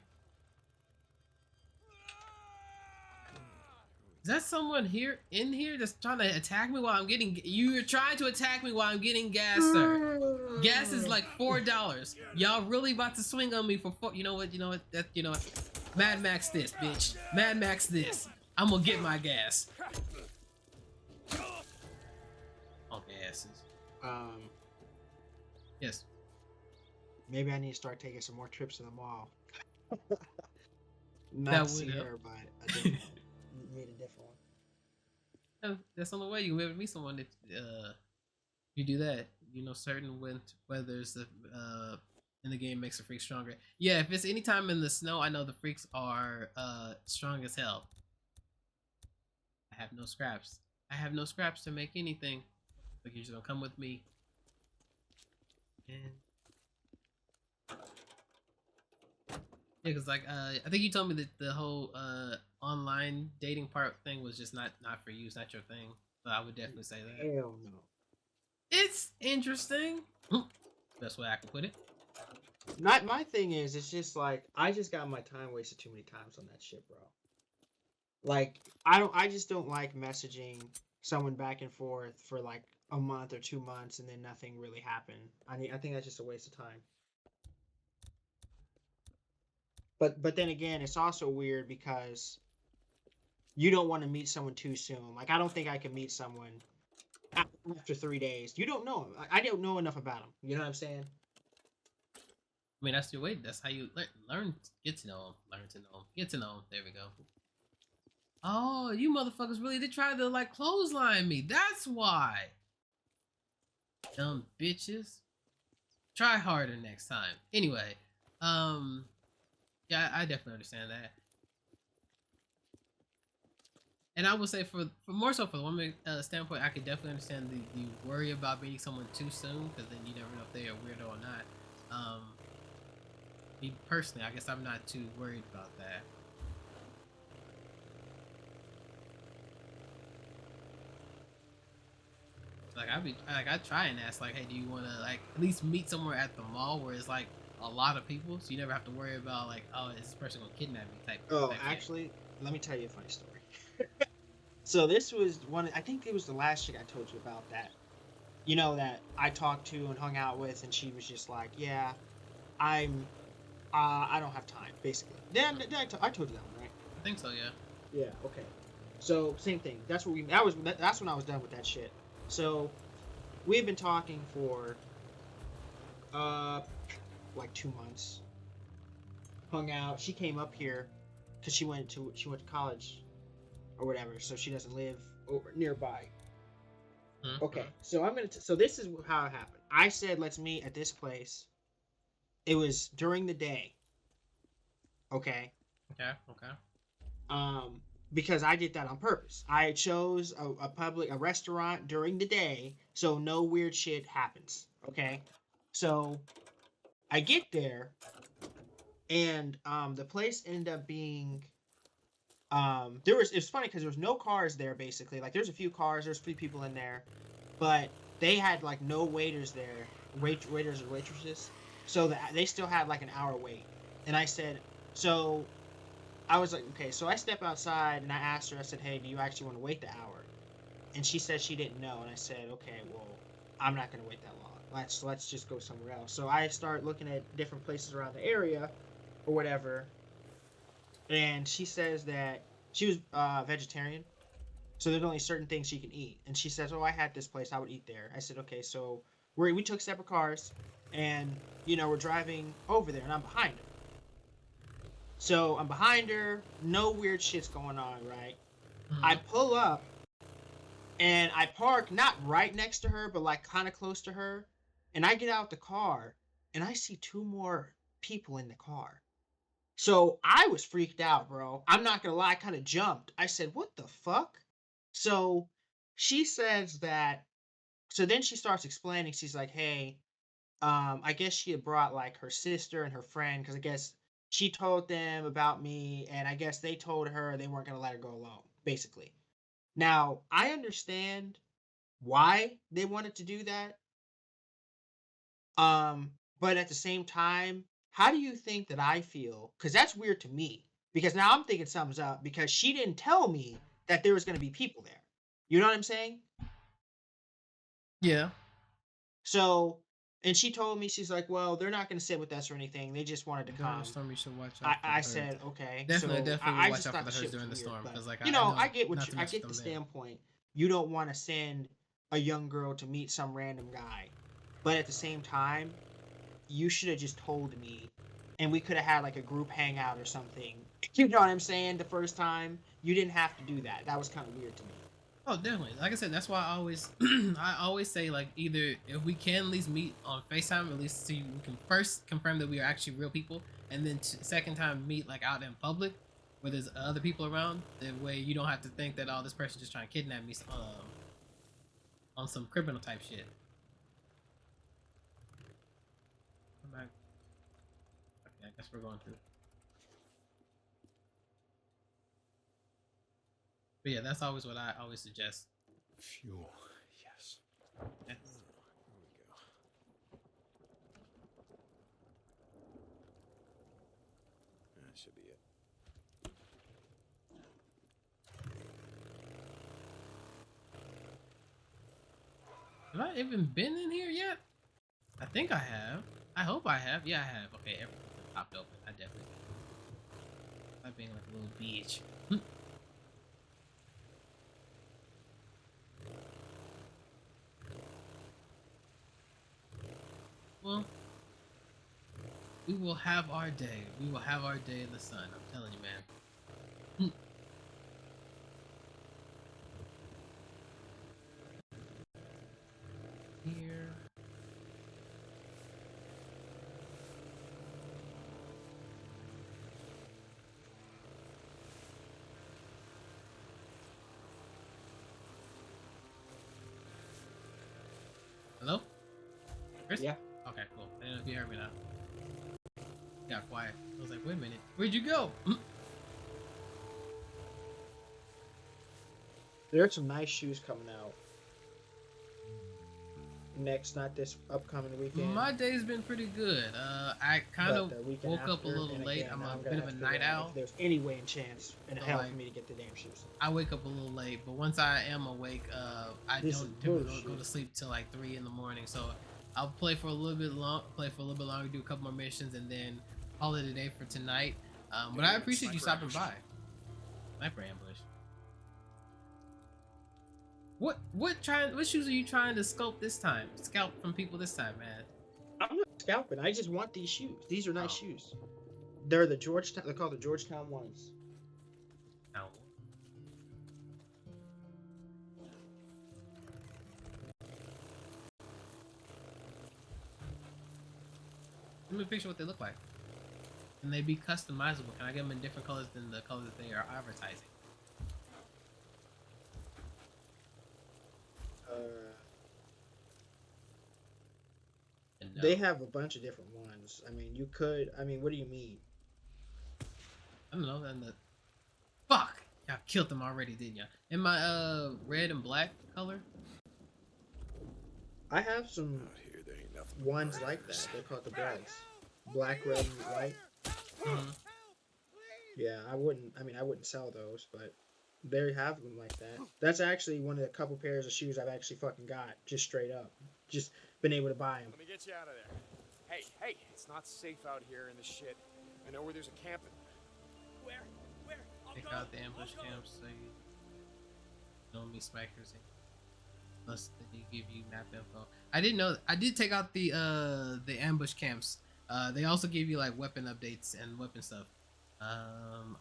Is that someone in here that's trying to attack me while I'm getting? You're trying to attack me while I'm getting gas, sir. Gas is like $4. Y'all really about to swing on me for four? You know what? You know what? You know what? Mad Max this, bitch. Mad Max this. I'm gonna get my gas. On asses. Yes. Maybe I need to start taking some more trips to the mall. Not That to would see help. her, but a different one. Meet a different one. That's the only way you can be able to meet someone that you do that. You know, certain weathers in the game makes the freak stronger. Yeah, if it's any time in the snow, I know the freaks are strong as hell. I have no scraps. I have no scraps to make anything. Like, you're just gonna come with me. And yeah, cause like I think you told me that the whole online dating part thing was just not for you. It's not your thing. So I would definitely say that. Hell no. It's interesting. Best way I can put it. Not my thing is, it's just like I just got my time wasted too many times on that shit, bro. Like I just don't like messaging someone back and forth for like a month or 2 months and then nothing really happened. I think that's just a waste of time. But then again, it's also weird because you don't want to meet someone too soon. Like I don't think I can meet someone after 3 days. You don't know him. I don't know enough about him. You know what I'm saying? I mean, that's your way. That's how you learn. Get to know them. Learn to know them. Get to know them. There we go. Oh, you motherfuckers really did try to like clothesline me. That's why. Dumb bitches. Try harder next time. Anyway, yeah, I definitely understand that. And I would say for more so for the woman standpoint, I could definitely understand the worry about meeting someone too soon, because then you never know if they're a weirdo or not. Me personally, I guess I'm not too worried about that. Like I try and ask like, hey, do you want to like at least meet somewhere at the mall where it's like a lot of people, so you never have to worry about like, oh, is this person gonna kidnap me type. Oh, type actually, let me tell you a funny story. So this was one. I think it was the last chick I told you about that. You know that I talked to and hung out with, and she was just like, "Yeah, I'm. I don't have time." Basically, then I told you that one, right? I think so, yeah. Yeah. Okay. So same thing. That's what we. That's when I was done with that shit. So we've been talking for like 2 months. Hung out. She came up here because she went to college or whatever, so she doesn't live over nearby. Mm-hmm. Okay, so so this is how it happened. I said let's meet at this place. It was during the day. Okay. Okay. Because I did that on purpose. I chose a restaurant during the day, so no weird shit happens. Okay. So I get there, and the place ended up being it's funny because there was no cars there basically. Like there's a few cars, there's 3 people in there, but they had like no waiters there, waiters or waitresses, so that they still had like an hour wait. And I said, so I was like, okay, so I step outside and I asked her, I said, hey, do you actually want to wait the hour? And she said she didn't know, and I said, okay, well, I'm not gonna wait that long. Let's just go somewhere else. So I start looking at different places around the area, or whatever, and she says that she was vegetarian, so there's only certain things she can eat. And she says, "Oh, I had this place. I would eat there." I said, "Okay." So we took separate cars, and we're driving over there, and I'm behind her. So I'm behind her. No weird shit's going on, right? I pull up, and I park not right next to her, but like kind of close to her. And I get out the car, and I see two more people in the car. So I was freaked out, bro. I'm not gonna lie, I kind of jumped. I said, "What the fuck?" So she says that. So then she starts explaining. She's like, "Hey, I guess she had brought like her sister and her friend because I guess she told them about me, and I guess they told her they weren't gonna let her go alone, basically." Now I understand why they wanted to do that. But at the same time, how do you think that I feel? Because that's weird to me. Because now I'm thinking something's up because she didn't tell me that there was going to be people there. You know what I'm saying? Yeah. So, and she told me, she's like, "Well, they're not going to sit with us or anything. They just wanted to During the come." storm, you should watch out I, for the I herds. said, "Okay." Definitely, So definitely I watch just out for thought the the herds shit was during the weird. storm But because, like, I get not too I much get of the them there. standpoint. You don't want to send a young girl to meet some random guy, but at the same time, you should have just told me, and we could have had like a group hangout or something. You know what I'm saying? The first time you didn't have to do that. That was kind of weird to me. Oh, definitely. Like I said, that's why I always, I always say like either if we can at least meet on FaceTime, at least so we can first confirm that we are actually real people, and then second time meet like out in public where there's other people around. That way you don't have to think that this person just trying to kidnap me on some criminal type shit. Come back. Okay, I guess we're going through. But yeah, that's always what I always suggest. Fuel. Yes. Yeah. Here we go. That should be it. Have I even been in here yet? I think I have. I hope I have. Yeah, I have. Okay, everything popped open. I definitely did. I'm being like a little bitch. Well, we will have our day. We will have our day in the sun. I'm telling you, man. Here. Hello? Chris? Yeah. Okay, cool. I don't know if you heard me now. Got quiet. I was like, wait a minute. Where'd you go? There are some nice shoes coming out next, not this upcoming weekend. My day's been pretty good. I kind of woke up a little late. I'm a bit of a night owl. If there's any way and chance in So, hell like, for me to get the damn shoes. I wake up a little late, but once I am awake, I This don't is typically bullshit. go to sleep till like 3 in the morning. So I'll play for a little bit longer, do a couple more missions, and then call it a day for tonight. But I appreciate you stopping by. Sniper ambush. What shoes are you trying to sculpt this time? Scalp from people this time, man. I'm not scalping. I just want these shoes. These are nice Oh. shoes. They're the Georgetown. They're called the Georgetown ones. No. Let me picture what they look like. Can they be customizable? Can I get them in different colors than the colors that they are advertising? No. They have a bunch of different ones. I mean, you could. I mean, what do you mean? I don't know. And the fuck, y'all killed them already, didn't ya? In my red and black color. I have some Out here, there ain't nothing but ones like that. murders. They're called the Brags. Black, red, and white. Mhm. Yeah, I wouldn't sell those, but they have them like that. That's actually one of the couple pairs of shoes I've actually fucking got, just straight up. Just been able to buy them. Let me get you out of there. Hey, it's not safe out here in the shit. I know where there's a camp. Where? Take out the ambush camps so you don't meet spikers. Plus, they give you map info. I didn't know. I did take out the ambush camps. They also give you like weapon updates and weapon stuff.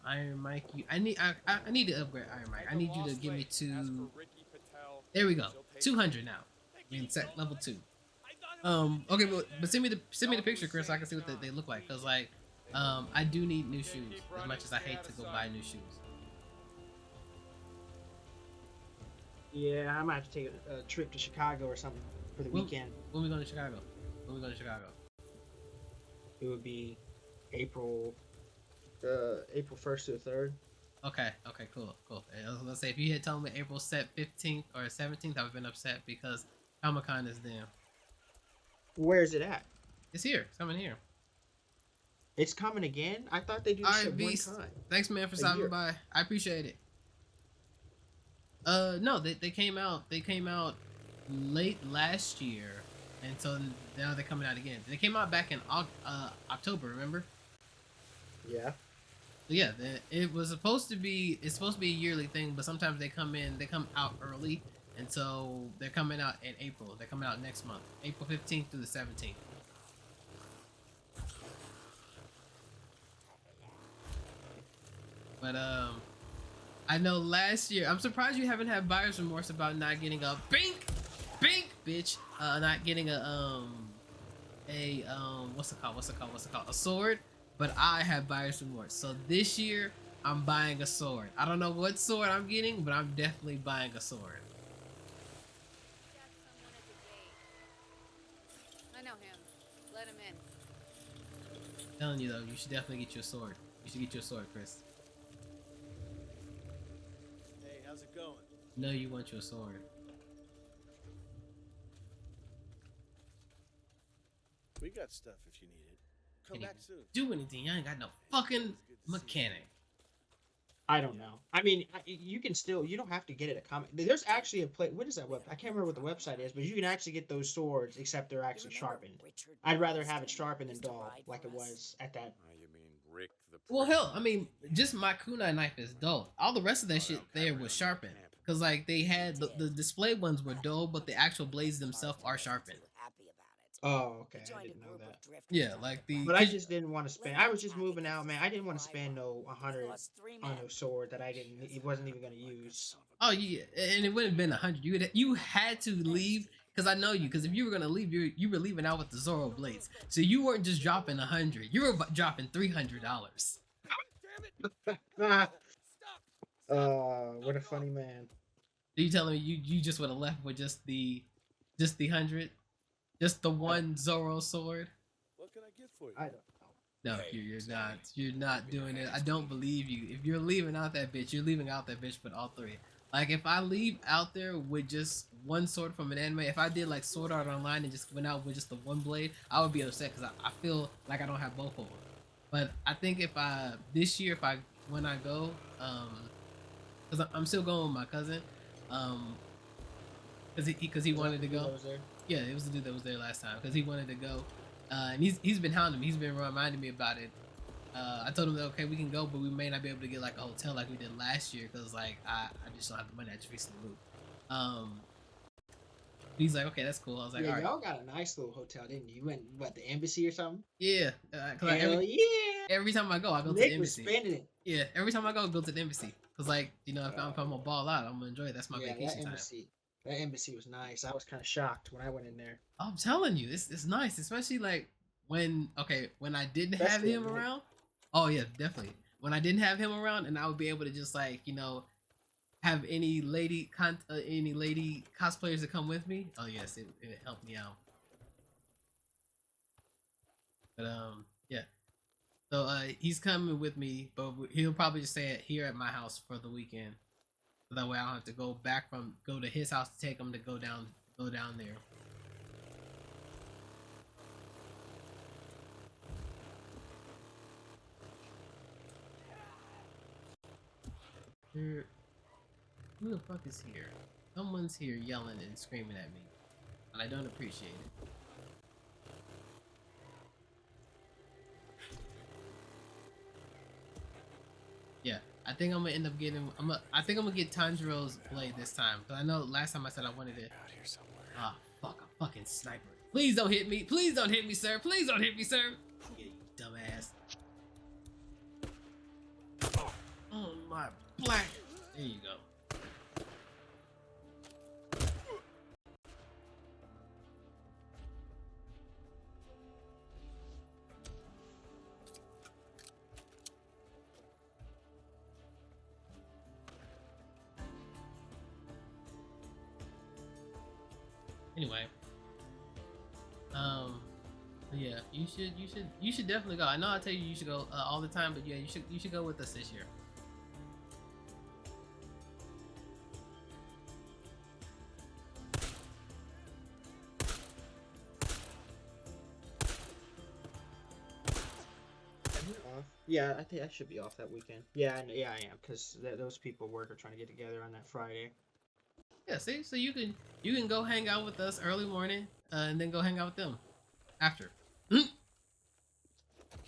Iron Mike, I need to upgrade Iron Mike. I need you to give me to. There we go, 200 now. In set level 2. Okay, but send me the picture, Chris, so I can see what they look like. Cause like, I do need new shoes. As much as I hate to go buy new shoes. Yeah, I might have to take a trip to Chicago or something for the weekend. When we going to Chicago? It would be April 1st to the 3rd. Okay, cool. Let's say if you had told me April 15th or 17th, I would have been upset because Comic-Con is then. Where is it at? It's here. It's coming here. It's coming again? I thought they do this shit one time. Thanks, man, for stopping by. I appreciate it. No, they came out late last year, and so now they're coming out again. They came out back in October, remember? Yeah. Yeah, it's supposed to be a yearly thing, but sometimes they come out early, and so they're coming out in April. They're coming out next month, April 15th through the 17th. But I know last year, I'm surprised you haven't had buyer's remorse about not getting a bink, bitch, not getting a what's it called, a sword. But I have buyer's remorse. So this year, I'm buying a sword. I don't know what sword I'm getting, but I'm definitely buying a sword. I know him. Let him in. I'm telling you though, you should definitely get you a sword. You should get you a sword, Chris. Hey, how's it going? No, you want you a sword. We got stuff if you need it. Come Can't back soon. do anything. I ain't got no fucking mechanic. I don't know. I mean, you can still, you don't have to get it at comic. There's actually a play. What is that web? I can't remember what the website is, but you can actually get those swords, except they're actually sharpened. I'd rather have it sharpened than dull, like it was at that. You mean Rick the Well, hell, I mean, just my kunai knife is dull. All the rest of that shit there was sharpened. Cause like they had the display ones were dull, but the actual blades themselves are sharpened. Oh, okay. I didn't know that. Yeah, like the. But I just didn't want to spend. I was just moving out, man. I didn't want to spend no 100 on a sword that I didn't. It wasn't even gonna use. Oh yeah, and it wouldn't have been 100. You had to leave because I know you. Because if you were gonna leave, you were leaving out with the Zoro blades. So you weren't just dropping 100. You were dropping $300. What a funny man. Are you telling me you just would have left with just the 100? Just the one Zoro sword? What can I get for you? I don't No, you're not. You're not doing it. I don't believe you. If you're leaving out that bitch, you're leaving out that bitch with all three. Like, if I leave out there with just one sword from an anime, if I did, like, Sword Art Online and just went out with just the one blade, I would be upset because I feel like I don't have both of them. But I think this year, when I go, because I'm still going with my cousin, because he wanted to go. Yeah, it was the dude that was there last time because he wanted to go, and he's been hounding me. He's been reminding me about it. I told him that okay, we can go, but we may not be able to get like a hotel like we did last year because like I just don't have the money. I just recently moved. He's like, okay, that's cool. I was like, yeah, all right. Y'all got a nice little hotel, didn't you? You went what, the embassy or something? Yeah, every time I go, I go to the embassy. Was spending it. Yeah, every time I go to the embassy because like if I'm gonna ball out, I'm gonna enjoy it. That's my vacation time. That embassy was nice. I was kind of shocked when I went in there. I'm telling you, it's nice, especially like when I didn't have him around. Oh yeah, definitely. When I didn't have him around, and I would be able to just like have any lady cosplayers to come with me. Oh yes, it helped me out. But yeah. So he's coming with me, but he'll probably just stay here at my house for the weekend. So that way I don't have to go to his house to take him to go down there. Who the fuck is here? Someone's here yelling and screaming at me, and I don't appreciate it. Yeah, I think I'm gonna end up getting. I think I'm gonna get Tanjiro's blade this time. Cause I know last time I said I wanted it. Out here somewhere. Ah, fuck, a fucking sniper. Please don't hit me. Please don't hit me, sir. Please don't hit me, sir. Yeah, you dumbass. Oh my black. There you go. Anyway, but yeah, you should definitely go. I know I tell you should go all the time, but yeah, you should go with us this year. Off. Yeah, I think I should be off that weekend. Yeah, yeah, I am, because those people at work are trying to get together on that Friday. Yeah, see, so you can go hang out with us early morning, and then go hang out with them after.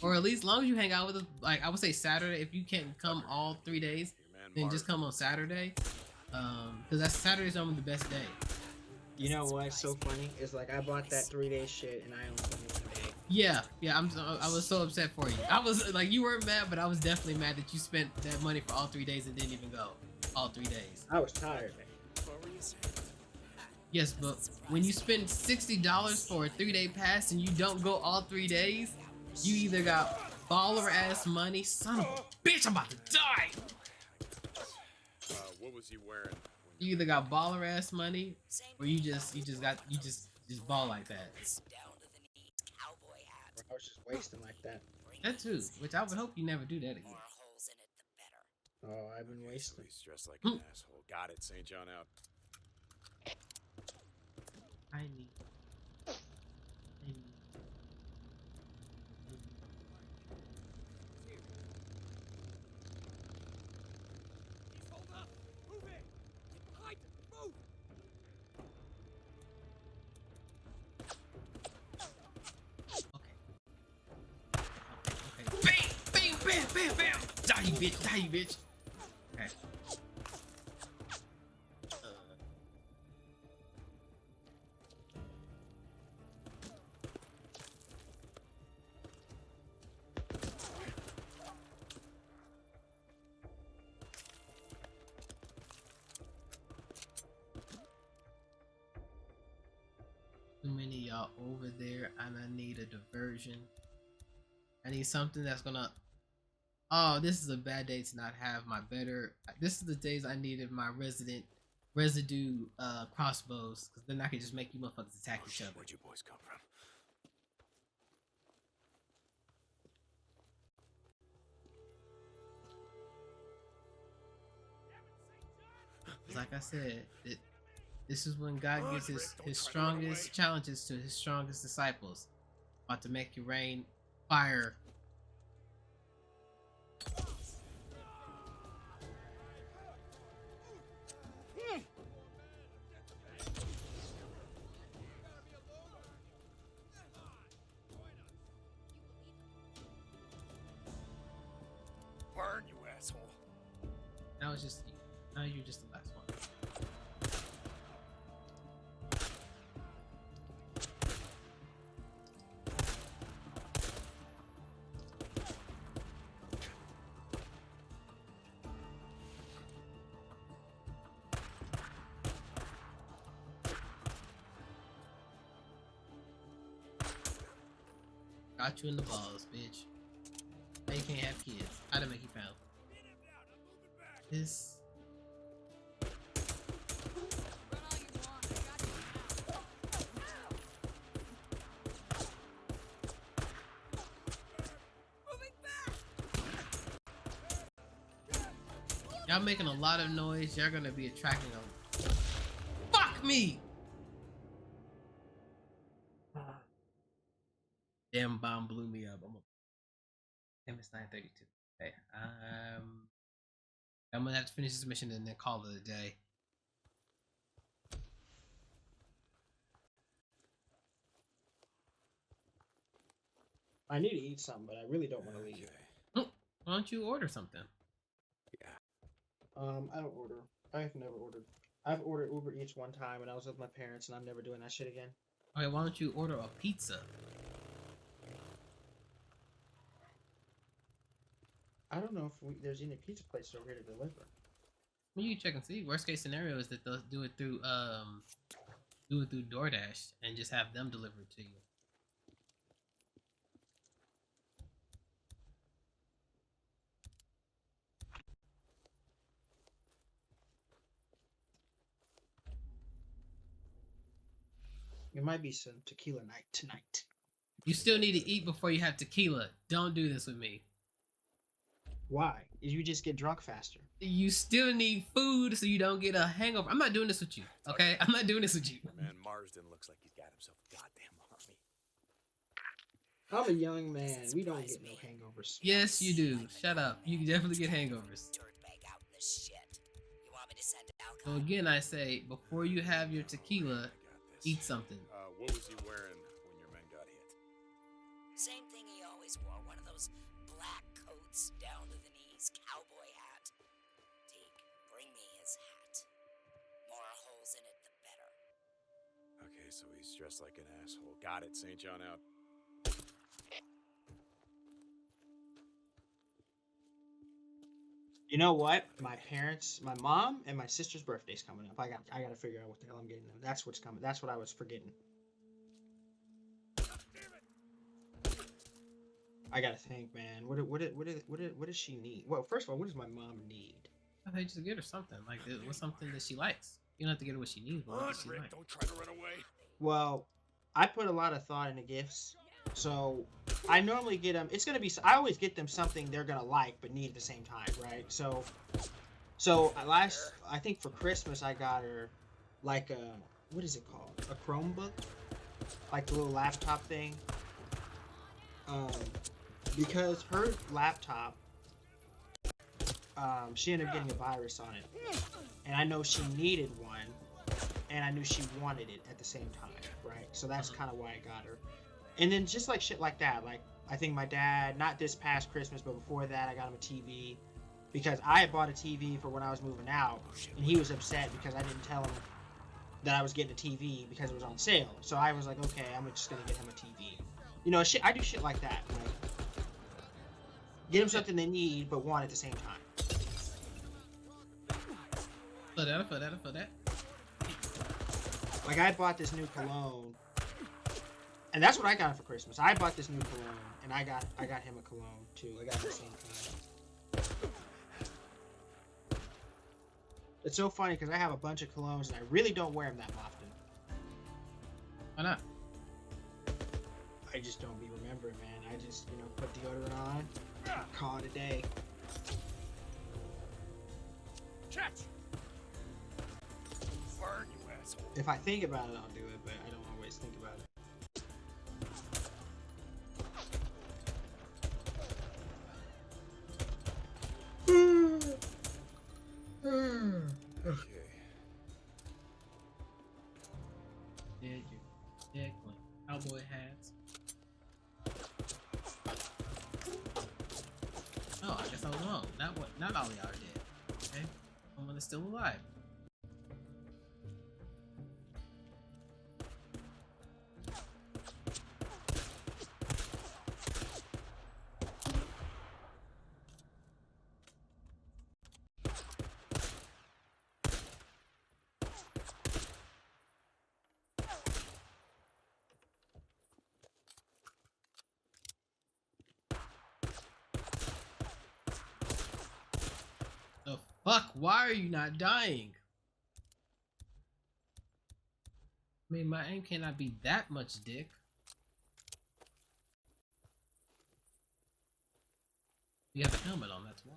Or at least long as you hang out with us, like I would say Saturday. If you can't come all 3 days, then just come on Saturday. Because that's Saturday's normally the best day. You know what's so funny? It's like I bought that 3-day shit and I only came 1 day. Yeah, I was so upset for you. I was like, you weren't mad, but I was definitely mad that you spent that money for all 3 days and didn't even go all 3 days. I was tired. Yes, but when you spend $60 for a 3-day pass and you don't go all 3 days, you either got baller ass money, son of a bitch, I'm about to die. What was he wearing? You either got baller ass money, or you just ball like that. I was just wasting like that. That too, which I would hope you never do that again. Oh, I've been So wasting. he's dressed like an asshole. Got it, St. John out. I need. Bam, bam, bam! Die, you bitch! Die, you bitch! Okay. Too many y'all over there, and I need a diversion. I need something that's gonna. Oh, this is a bad day to not have my better. This is the days I needed my residue crossbows, because then I can just make you motherfuckers attack each other. Where'd you boys come from? Like I said, this is when God gives his strongest challenges to his strongest disciples. About to make you rain fire. Burn, you asshole. Now it's just you. Now you're just the last one. Got you in the balls, bitch. Now you can't have kids. How'd I make you pound? This. Y'all making a lot of noise. Y'all gonna be attracting them. Fuck me! Damn bomb blew me up. Damn, it's 9:32. Okay, I'm gonna have to finish this mission and then call it a day. I need to eat something, but I really don't want to leave. Why don't you order something? I don't order. I've never ordered. I've ordered Uber Eats one time when I was with my parents, and I'm never doing that shit again. Okay, why don't you order a pizza? I don't know if there's any pizza places over here to deliver. Well, you can check and see. Worst case scenario is that they'll do it through DoorDash and just have them deliver it to you. It might be some tequila night tonight. You still need to eat before you have tequila. Don't do this with me. Why? You just get drunk faster. You still need food so you don't get a hangover. I'm not doing this with you, okay? I'm not doing this with you. Man, Marsden looks like he's got himself a goddamn army. I'm a young man. We don't get no hangovers. Yes, you do. Shut up. You can definitely get hangovers. So again, I say, before you have your tequila, eat something. What was he wearing when your men got hit? Same thing he always wore, one of those black coats down to the knees, cowboy hat. Teague, bring me his hat. More holes in it, the better. Okay, so he's dressed like an asshole. Got it, St. John out. You know what? My parents, my mom, and my sister's birthday's coming up. I got to figure out what the hell I'm getting them. That's what's coming. That's what I was forgetting. I gotta think, man. What does she need? Well, first of all, what does my mom need? I think just get her something. Like, what's something that she likes? You don't have to get her what she needs, but what does she like? Don't try to run away. Well, I put a lot of thought into gifts, so I normally get them. It's gonna be. I always get them something they're gonna like but need at the same time, right? So I think for Christmas I got her like a, what is it called? A Chromebook, like the little laptop thing. Because her laptop, she ended up getting a virus on it, and I know she needed one, and I knew she wanted it at the same time, right? So that's kind of why I got her. And then just like shit like that, like I think my dad, not this past Christmas, but before that, I got him a TV, because I had bought a TV for when I was moving out, and he was upset because I didn't tell him that I was getting a TV because it was on sale. So I was like, okay, I'm just gonna get him a TV. You know, shit. I do shit like that. Like, get them something they need but want at the same time. For that. Like I bought this new cologne, and that's what I got for Christmas. I bought this new cologne, and I got him a cologne too. I got him the same kind. It's so funny because I have a bunch of colognes and I really don't wear them that often. Why not? I just don't be remembering, man. I just, put deodorant on, call it a day. Catch! Burn, you asshole. If I think about it, I'll do it, but I don't always think about it. Okay. Dead, you dead, cowboy hats. Oh, I guess I was wrong. Not all of y'all are dead. Okay, someone is still alive. The fuck? Why are you not dying? I mean, my aim cannot be that much, dick. You have a helmet on, that's why.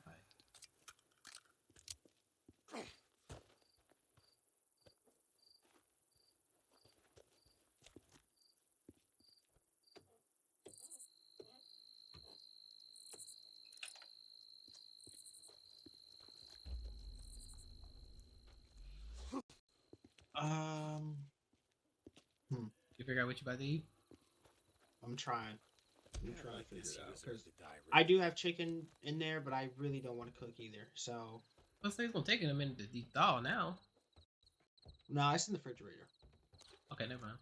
You figure out what you about to eat? I'm trying. I'm trying to figure it out because I do have chicken in there, but I really don't want to cook either. So Let's say it's gonna take it a minute to thaw now. No, it's in the refrigerator. Okay, never mind.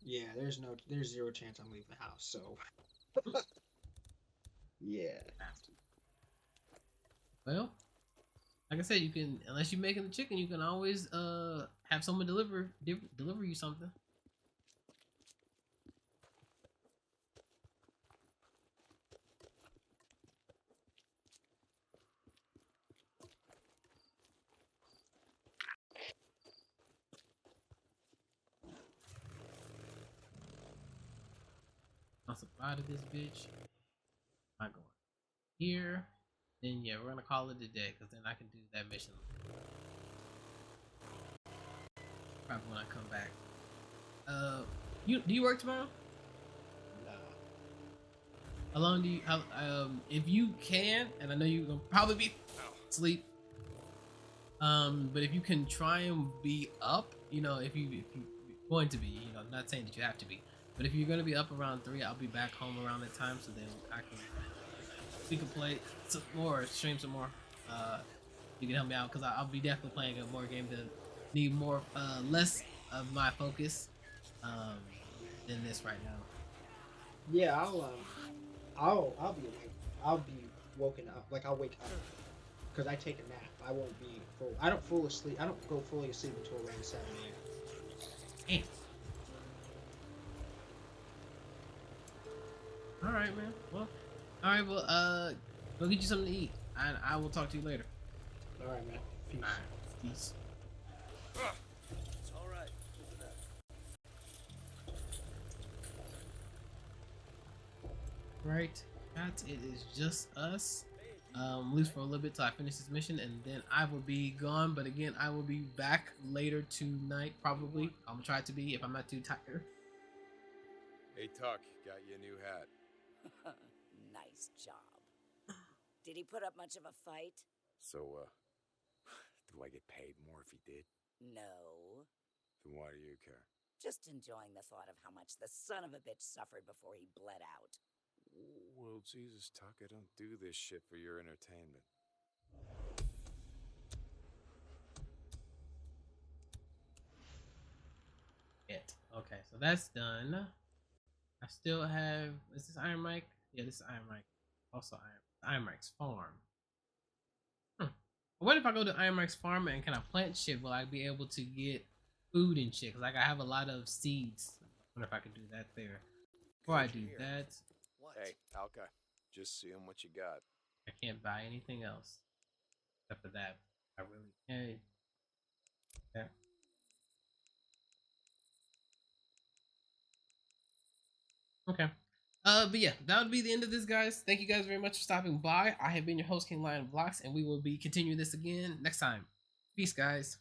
Yeah, there's zero chance I'm leaving the house. So, yeah. Well, like I said, you can, unless you're making the chicken, you can always have someone deliver you something. I'll supply to this bitch. I'm going here. Then yeah, we're gonna call it a day because then I can do that mission. Probably when I come back. Do you work tomorrow? Nah. How long do you? If you can, and I know you're gonna probably be asleep. But if you can try and be up, you know, if you're going to be, you know, I'm not saying that you have to be, but if you're gonna be up around 3, I'll be back home around that time, so then we can play some more, stream some more. You can help me out because I'll be definitely playing a more game that need more, less of my focus, than this right now. Yeah, I'll be awake. I'll be woken up. Like I'll wake up because I take a nap. I won't be full. I don't fall asleep. I don't go fully asleep until around 7 a.m. All right, man. Well, all right. Well, go get you something to eat, and I will talk to you later. All right, man. Peace. All right. Peace. It's all right. Right, cats, it is just us. At least for a little bit till I finish this mission, and then I will be gone. But again, I will be back later tonight, probably. I'm gonna try to be if I'm not too tired. Hey, Tuck, got you a new hat. Nice job. Did he put up much of a fight? So, do I get paid more if he did? No. Then why do you care? Just enjoying the thought of how much the son of a bitch suffered before he bled out. Well, Jesus, Tuck, I don't do this shit for your entertainment. Okay, so that's done. I still have. Is this Iron Mike? Yeah, this is Iron Mike. Also, Iron Mike's farm. What if I go to Iron Mike's farm and can I plant shit? Will I be able to get food and shit? Cause like I have a lot of seeds. I wonder if I could do that there. Before I do that, Hey, Alka, just seeing what you got. I can't buy anything else except for that. I really can't. Yeah. Okay. But yeah, that would be the end of this, guys. Thank you guys very much for stopping by. I have been your host, King Lion Blocks, and we will be continuing this again next time. Peace, guys.